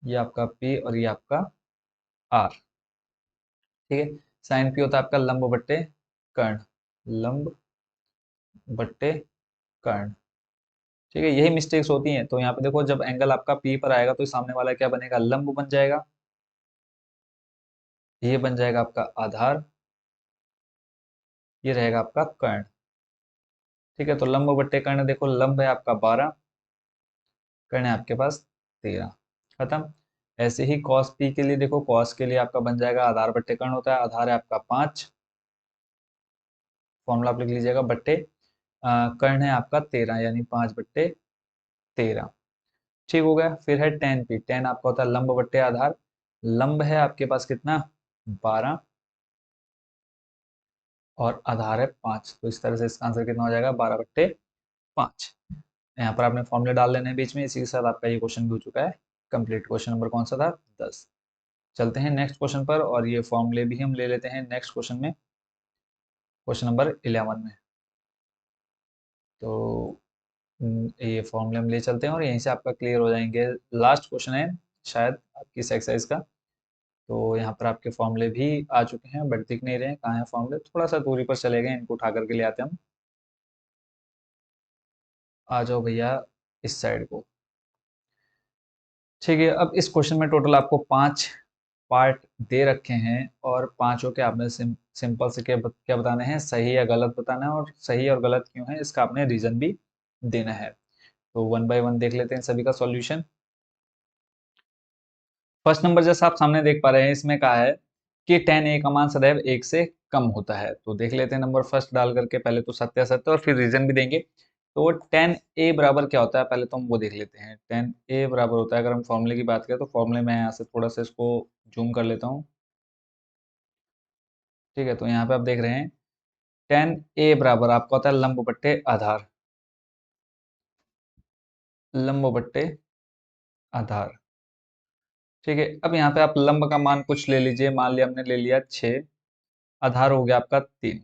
ये आपका पी और ये आपका आर, ठीक है। साइन पी होता है आपका लंब बट्टे कर्ण, लंब बट्टे कर्ण, ठीक है। यही मिस्टेक्स होती हैं, तो यहाँ पे देखो जब एंगल आपका पी पर आएगा तो सामने वाला क्या बनेगा, लंब बन जाएगा, ये बन जाएगा आपका आधार, ये रहेगा आपका कर्ण। ठीक है, तो लंब बट्टे कर्ण, देखो लंब है आपका 12, कर्ण है आपके पास 13। खत्म। ऐसे ही कॉस पी के लिए देखो, कॉस के लिए आपका बन जाएगा आधार बट्टे कर्ण होता है, आधार है आपका 5, फॉर्मूला आप लिख लीजिएगा, बट्टे कर्ण है आपका 13, यानी 5/13। ठीक हो गया। फिर है टेन पी, टेन आपका होता है लंब बट्टे आधार, लंब है आपके पास कितना 12 और आधार है 5, तो इस तरह से इसका आंसर कितना हो जाएगा 12/5। यहाँ पर आपने फॉर्मूले डाल लेने हैं बीच में। इसी के साथ आपका ये क्वेश्चन भी हो चुका है कंप्लीट। क्वेश्चन नंबर कौन सा था 10। चलते हैं नेक्स्ट क्वेश्चन पर, और ये फॉर्मूले भी हम ले लेते हैं नेक्स्ट क्वेश्चन में, क्वेश्चन नंबर 11 में। तो ये फॉर्मूले हम ले चलते हैं और यहीं से आपका क्लियर हो जाएंगे। लास्ट क्वेश्चन है शायद आपकी इस एक्सरसाइज का। तो यहाँ पर आपके फॉर्मूले भी आ चुके हैं, बट दिख नहीं रहे हैं, कहाँ है फॉर्मूले, थोड़ा सा दूरी पर चले गए, इनको उठा करके ले आते हैं हम। आ जाओ भैया इस साइड को। ठीक है, अब इस क्वेश्चन में टोटल आपको 5 पार्ट दे रखे हैं, और पांचों के आपने सिंपल से क्या बताने हैं, सही या गलत बताना है, और सही और गलत क्यों है इसका आपने रीजन भी देना है। तो वन बाय वन देख लेते हैं सभी का सॉल्यूशन। फर्स्ट नंबर जैसा आप सामने देख पा रहे हैं, इसमें कहा है कि tan a का मान सदैव 1 से कम होता है। तो देख लेते हैं नंबर फर्स्ट डाल करके, पहले तो सत्य असत्य और फिर रीजन भी देंगे। तो tan a बराबर क्या होता है, पहले तो हम वो देख लेते हैं। tan a बराबर होता है, अगर हम फॉर्मूले की बात करें तो फॉर्मूले में यहाँ से थोड़ा सा इसको जूम कर लेता हूँ। ठीक है, तो यहाँ पे आप देख रहे हैं tan a बराबर आपका होता है लंब बट्टे आधार, लंब बट्टे आधार। ठीक है, अब यहाँ पे आप लंब का मान कुछ ले लीजिए, मान लिया हमने ले लिया 6, आधार हो गया आपका 3,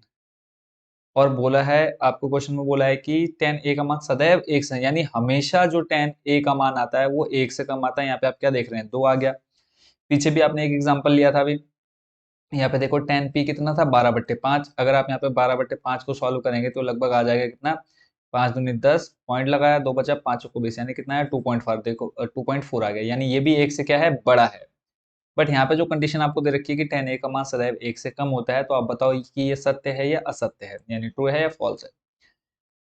और बोला है आपको क्वेश्चन में बोला है कि tan a का मान सदैव 1 से, यानी हमेशा जो tan a का मान आता है वो 1 से कम आता है। यहाँ पे आप क्या देख रहे हैं 2 आ गया। पीछे भी आपने एक एग्जांपल लिया था अभी, यहाँ पे देखो tan p कितना था 12/5। अगर आप यहाँ पे 12/5 को सॉल्व करेंगे तो लगभग आ जाएगा कितना, 5 दूनी 10, पॉइंट लगाया, 2 बचा, 5 को 20, यानी कितना है 2.4। देखो 2.4 आ गया, यानी ये भी 1 से क्या है बड़ा है। बट यहाँ पे जो कंडीशन आपको दे रखी है कि tan a का मान सदैव 1 से कम होता है, तो आप बताओ कि ये सत्य है या असत्य है, यानी ट्रू है या फॉल्स है।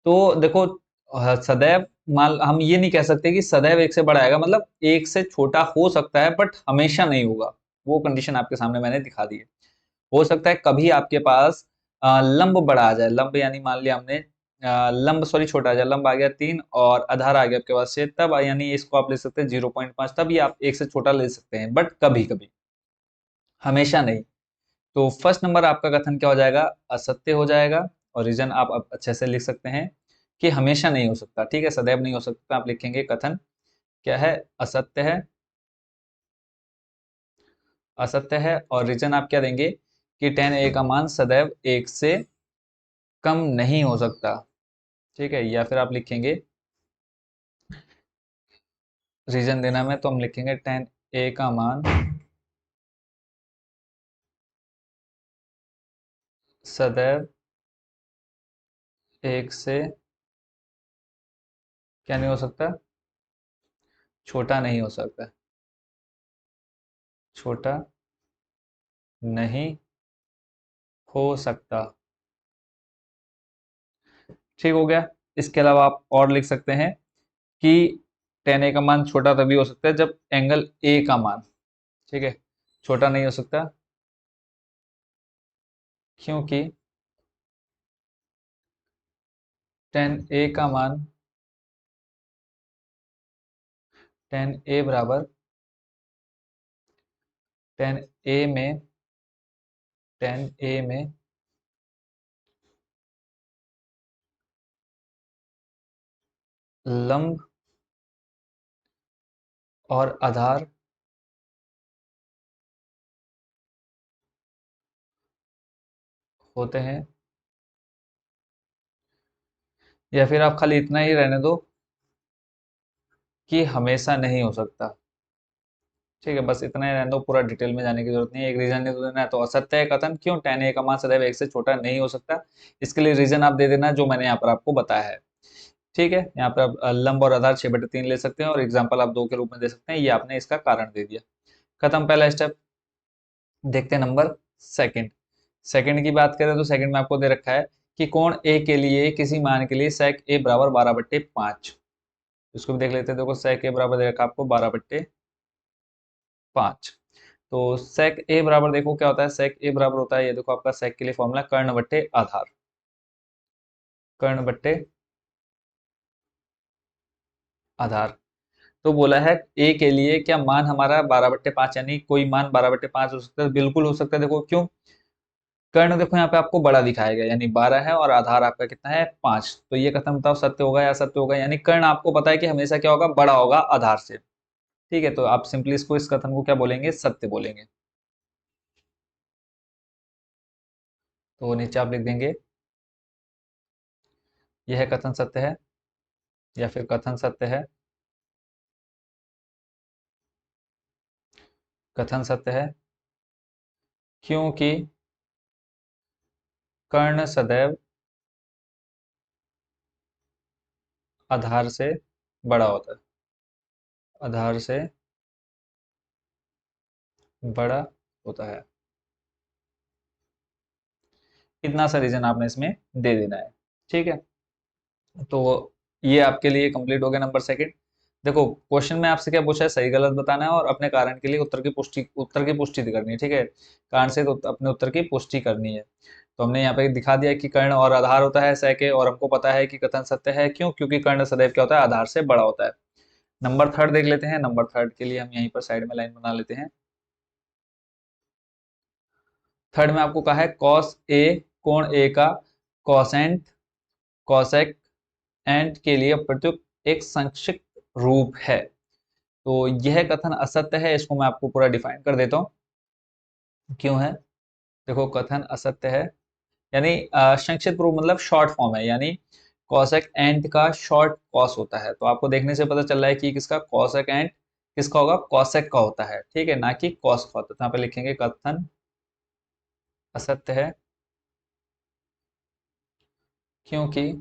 तो देखो सदैव, मान हम ये नहीं कह सकते कि सदैव 1 से बड़ा आएगा, मतलब 1 से छोटा हो सकता है बट हमेशा नहीं होगा। वो कंडीशन आपके सामने मैंने दिखा दी है। हो सकता है कभी आपके पास लंब बड़ा आ जाए, लंब यानी मान लिया हमने लंब सॉरी छोटा आ जाए, लंब आ गया 3 और आधार आ गया आपके पास 6, तब यानी इसको आप ले सकते हैं 0.5, तब ये आप 1 से छोटा ले सकते हैं, बट कभी कभी, हमेशा नहीं। तो फर्स्ट नंबर आपका कथन क्या हो जाएगा, असत्य हो जाएगा। और रीजन आप अब अच्छे से लिख सकते हैं कि हमेशा नहीं हो सकता, ठीक है, सदैव नहीं हो सकता, आप लिखेंगे कथन क्या है, असत्य है, असत्य है। और रीजन आप क्या देंगे कि tan a का मान सदैव 1 से कम नहीं हो सकता, ठीक है। या फिर आप लिखेंगे, रीजन देना में तो हम लिखेंगे tan a का मान सदैव 1 से क्या नहीं हो सकता, छोटा नहीं हो सकता, छोटा नहीं हो सकता। ठीक हो गया। इसके अलावा आप और लिख सकते हैं कि tan a का मान छोटा तभी हो सकता है जब एंगल a का मान, ठीक है, छोटा नहीं हो सकता, क्योंकि tan a का मान, tan a बराबर tan a में, tan a में लंब और आधार होते हैं। या फिर आप खाली इतना ही रहने दो कि हमेशा नहीं हो सकता, ठीक है, बस इतना ही रहने दो, पूरा डिटेल में जाने की जरूरत नहीं है। एक रीजन नहीं तो देना है, तो असत्य है कथन, क्यों tan a का मान सदैव 1 से छोटा नहीं हो सकता। इसके लिए रीजन आप दे देना जो मैंने यहाँ पर आपको बताया है। ठीक है, यहाँ पर आप लंब और आधार 6/3 ले सकते हैं, और एग्जाम्पल आप 2 के रूप में दे सकते हैं, ये आपने इसका कारण दे दिया। खत्म पहला स्टेप। देखते हैं नंबर सेकंड। सेकंड की बात करें तो सेकंड में आपको दे रखा है कि कोण ए के लिए किसी मान के लिए sec a बराबर 12/5। इसको भी देख लेते हैं। देखो sec a बराबर दे रखा है आपको 12/5। तो sec a बराबर देखो क्या होता है, sec a बराबर होता है, ये देखो आपका sec के लिए फॉर्मूला कर्ण बट्टे आधार, कर्ण बट्टे आधार। तो बोला है ए के लिए क्या मान हमारा 12/5, यानी कोई मान 12/5 हो सकता है, बिल्कुल हो सकता है। देखो क्यों, कर्ण देखो यहाँ पे आपको बड़ा दिखाया गया, यानी 12 है और आधार आपका कितना है 5। तो ये कथन बताओ सत्य होगा या असत्य होगा, यानी कर्ण आपको पता है कि हमेशा क्या होगा, बड़ा होगा आधार से। ठीक है, तो आप सिंपली इसको, इस कथन को क्या बोलेंगे, सत्य बोलेंगे। तो नीचे आप लिख देंगे यह कथन सत्य है, या फिर कथन सत्य है, कथन सत्य है क्योंकि कर्ण सदैव आधार से बड़ा होता है, आधार से बड़ा होता है। इतना सा रीजन आपने इसमें दे देना है। ठीक है, तो ये आपके लिए कंप्लीट हो गया नंबर सेकंड। देखो क्वेश्चन में आपसे क्या पूछा है, सही गलत बताना है और अपने कारण के लिए उत्तर की पुष्टि करनी है। ठीक है, कारण से तो अपने उत्तर की पुष्टि करनी है। तो हमने यहाँ पे दिखा दिया कि कर्ण और आधार होता है sec a, और हमको पता है कि कथन सत्य है क्यों, क्योंकि कर्ण सदैव क्या होता है, आधार से बड़ा होता है। नंबर थर्ड देख लेते हैं। नंबर थर्ड के लिए हम यहीं पर साइड में लाइन बना लेते हैं। थर्ड में आपको कहा है cos a, कोण a का कॉसेंट कॉसेक एंड के लिए प्रत्युक्त एक संक्षिप्त रूप है। तो यह कथन असत्य है, इसको मैं आपको पूरा डिफाइन कर देता हूँ क्यों है। देखो कथन असत्य है, यानी संक्षिप्त रूप मतलब शॉर्ट फॉर्म है, यानी कॉसेक एंट का शॉर्ट कॉस होता है। तो आपको देखने से पता चल रहा है कि किसका, कॉसेक एंट किसका होगा, कॉसेक का होता है। ठीक है, ना कि कॉस का होता है। तो यहाँ पे लिखेंगे कथन असत्य है क्योंकि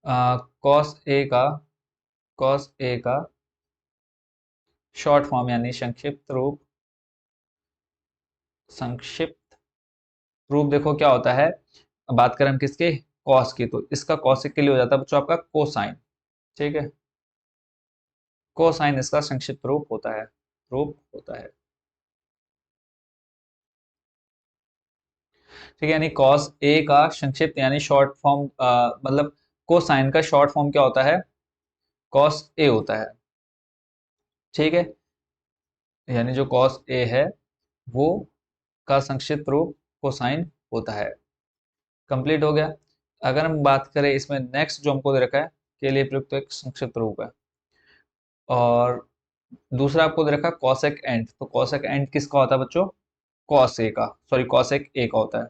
कॉस ए का कॉस ए का शॉर्ट फॉर्म यानी संक्षिप्त रूप देखो क्या होता है। बात करें हम किसके, कॉस की, तो इसका कॉसेक के लिए हो जाता है बच्चों आपका कोसाइन। ठीक है, कोसाइन इसका संक्षिप्त रूप होता है। ठीक है, यानी कॉस ए का संक्षिप्त यानी शॉर्ट फॉर्म, मतलब कोसाइन का शॉर्ट फॉर्म क्या होता है, कॉस ए होता है। ठीक है, यानी जो कॉस ए है वो का संक्षिप्त रूप कोसाइन होता है। कंप्लीट हो गया। अगर हम बात करें इसमें नेक्स्ट जो हमको दे रखा है, के लिए प्रयुक्त एक संक्षिप्त रूप है, और दूसरा आपको दे रखा है कॉसेक एंट। तो कॉसेक एंट किसका होता है बच्चों, कॉस ए का, सॉरी कॉसेक ए का होता है।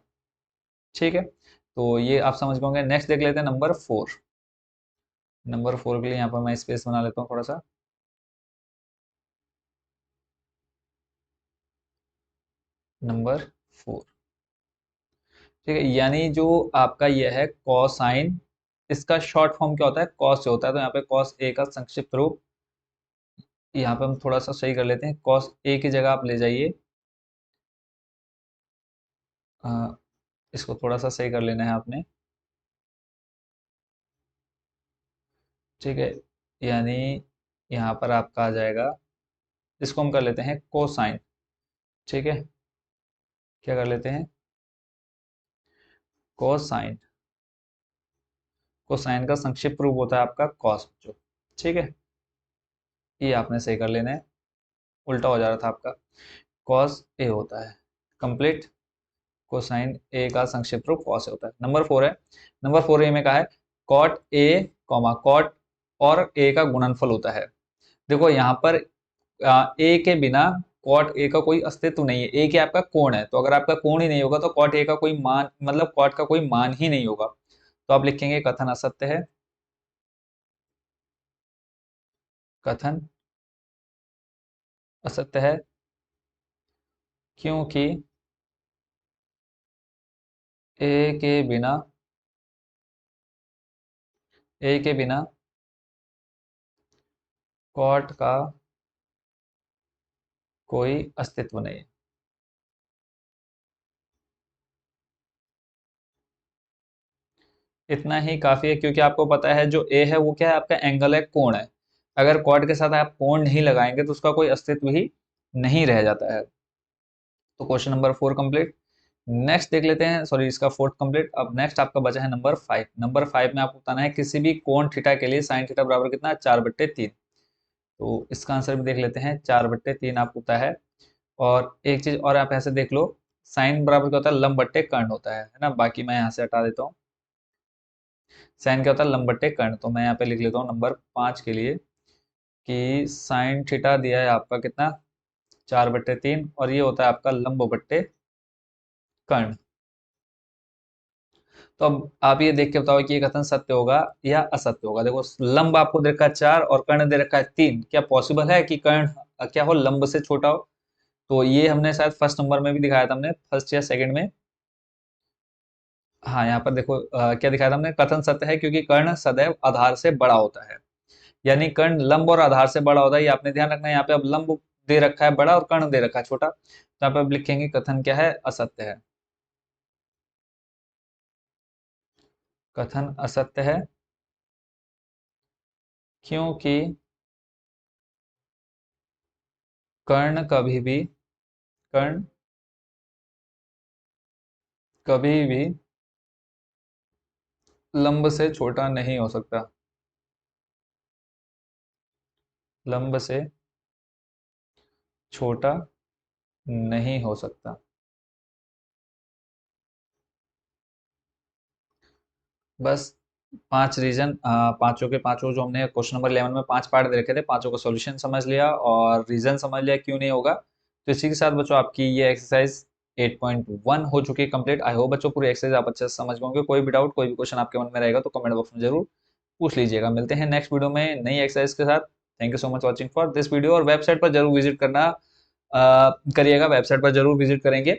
ठीक है, तो ये आप समझ पाओगे। नेक्स्ट देख लेते हैं नंबर फोर। नंबर फोर के लिए यहाँ पर मैं स्पेस बना लेता हूँ थोड़ा सा। नंबर फोर, ठीक है, यानी जो आपका ये है कॉसाइन, इसका शॉर्ट फॉर्म क्या होता है, कॉस से होता है। तो यहाँ पे कॉस ए का संक्षिप्त रूप, यहाँ पे हम थोड़ा सा सही कर लेते हैं। कॉस ए की जगह आप ले जाइए, अ, इसको थोड़ा सा सही कर लेना है आपने। ठीक है, यानी यहाँ पर आपका आ जाएगा, इसको हम कर लेते हैं कोसाइन। ठीक है, क्या कर लेते हैं, कोसाइन। कोसाइन का संक्षिप्त रूप होता है आपका कॉस जो। ठीक है, ये आपने सही कर लेना है, उल्टा हो जा रहा था आपका। कॉस ए होता है, कंप्लीट। कोसाइन ए का संक्षिप्त रूप कॉस ए होता है। नंबर फोर है। नंबर फोर ए में कहा है कॉट ए कॉमा कॉट और ए का गुणनफल होता है। देखो यहाँ पर ए के बिना कॉट ए का कोई अस्तित्व नहीं है। ए के आपका कोण है, तो अगर आपका कोण ही नहीं होगा तो कॉट ए का कोई मान, मतलब कॉट का कोई मान ही नहीं होगा। तो आप लिखेंगे कथन असत्य है, कथन असत्य है क्योंकि ए के बिना ए के बिना कॉट का कोई अस्तित्व नहीं है। इतना ही काफी है, क्योंकि आपको पता है जो ए है वो क्या है, आपका एंगल है, कोण है। अगर कॉर्ड के साथ आप कोण नहीं लगाएंगे तो उसका कोई अस्तित्व ही नहीं रह जाता है। तो क्वेश्चन नंबर 4 कंप्लीट। नेक्स्ट देख लेते हैं, सॉरी इसका फोर्थ कंप्लीट। अब नेक्स्ट आपका बचा है नंबर 5। नंबर 5 में आपको बताना है किसी भी कोण थीटा के लिए साइन थीटा बराबर कितना है, 4/3। तो इसका आंसर भी देख लेते हैं, 4/3 आपको पता है। और एक चीज और आप ऐसे देख लो, साइन बराबर क्या होता है, लंब बट्टे कर्ण होता है ना। बाकी मैं यहाँ से हटा देता हूँ। साइन क्या होता है, लंब बट्टे कर्ण। तो मैं यहाँ पे लिख लेता हूँ नंबर 5 के लिए कि साइन थीटा दिया है आपका कितना, 4/3, और ये होता है आपका लंब बट्टे कर्ण। तो अब आप ये देख के बताओ कि ये कथन सत्य होगा या असत्य होगा। देखो लंब आपको दे रखा है 4 और कर्ण दे रखा है 3, क्या पॉसिबल है कि कर्ण क्या हो, लंब से छोटा हो? तो ये हमने शायद फर्स्ट नंबर में भी दिखाया था, हमने फर्स्ट या सेकंड में। हाँ यहाँ पर देखो क्या दिखाया था हमने, कथन सत्य है क्योंकि कर्ण सदैव आधार से बड़ा होता है। यानी कर्ण लंब और आधार से बड़ा होता है, ये आपने ध्यान रखना है। यहाँ पे अब लंब दे रखा है बड़ा और कर्ण दे रखा है छोटा, तो यहाँ पे अब लिखेंगे कथन क्या है, असत्य है। कथन असत्य है क्योंकि कर्ण कभी भी लंब से छोटा नहीं हो सकता। लंब से छोटा नहीं हो सकता। बस 5 रीजन, पांचों के पांचों जो हमने क्वेश्चन नंबर 11 में 5 पार्ट दे रखे थे, पांचों का सॉल्यूशन समझ लिया और रीजन समझ लिया क्यों नहीं होगा। तो इसी के साथ बच्चों आपकी ये एक्सरसाइज 8.1 हो चुकी है कंप्लीट। आई होप बच्चों पूरी एक्सरसाइज आप अच्छे से समझ गए होंगे। कोई भी डाउट, कोई भी क्वेश्चन आपके मन में रहेगा तो कमेंट बॉक्स में जरूर पूछ लीजिएगा। मिलते हैं नेक्स्ट वीडियो में नई एक्सरसाइज के साथ। Thank you so much watching for this video. और वेबसाइट पर जरूर विजिट करना करिएगा, वेबसाइट पर जरूर विजिट करेंगे।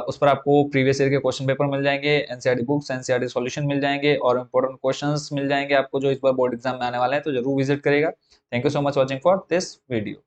उस पर आपको प्रीवियस ईयर के क्वेश्चन पेपर मिल जाएंगे, एनसीईआरटी बुक्स, एनसीईआरटी सॉल्यूशन मिल जाएंगे और इंपॉर्टेंट क्वेश्चंस मिल जाएंगे आपको जो इस बार बोर्ड एग्जाम में आने वाले हैं। तो जरूर विजिट करेगा। Thank you so much watching for this video.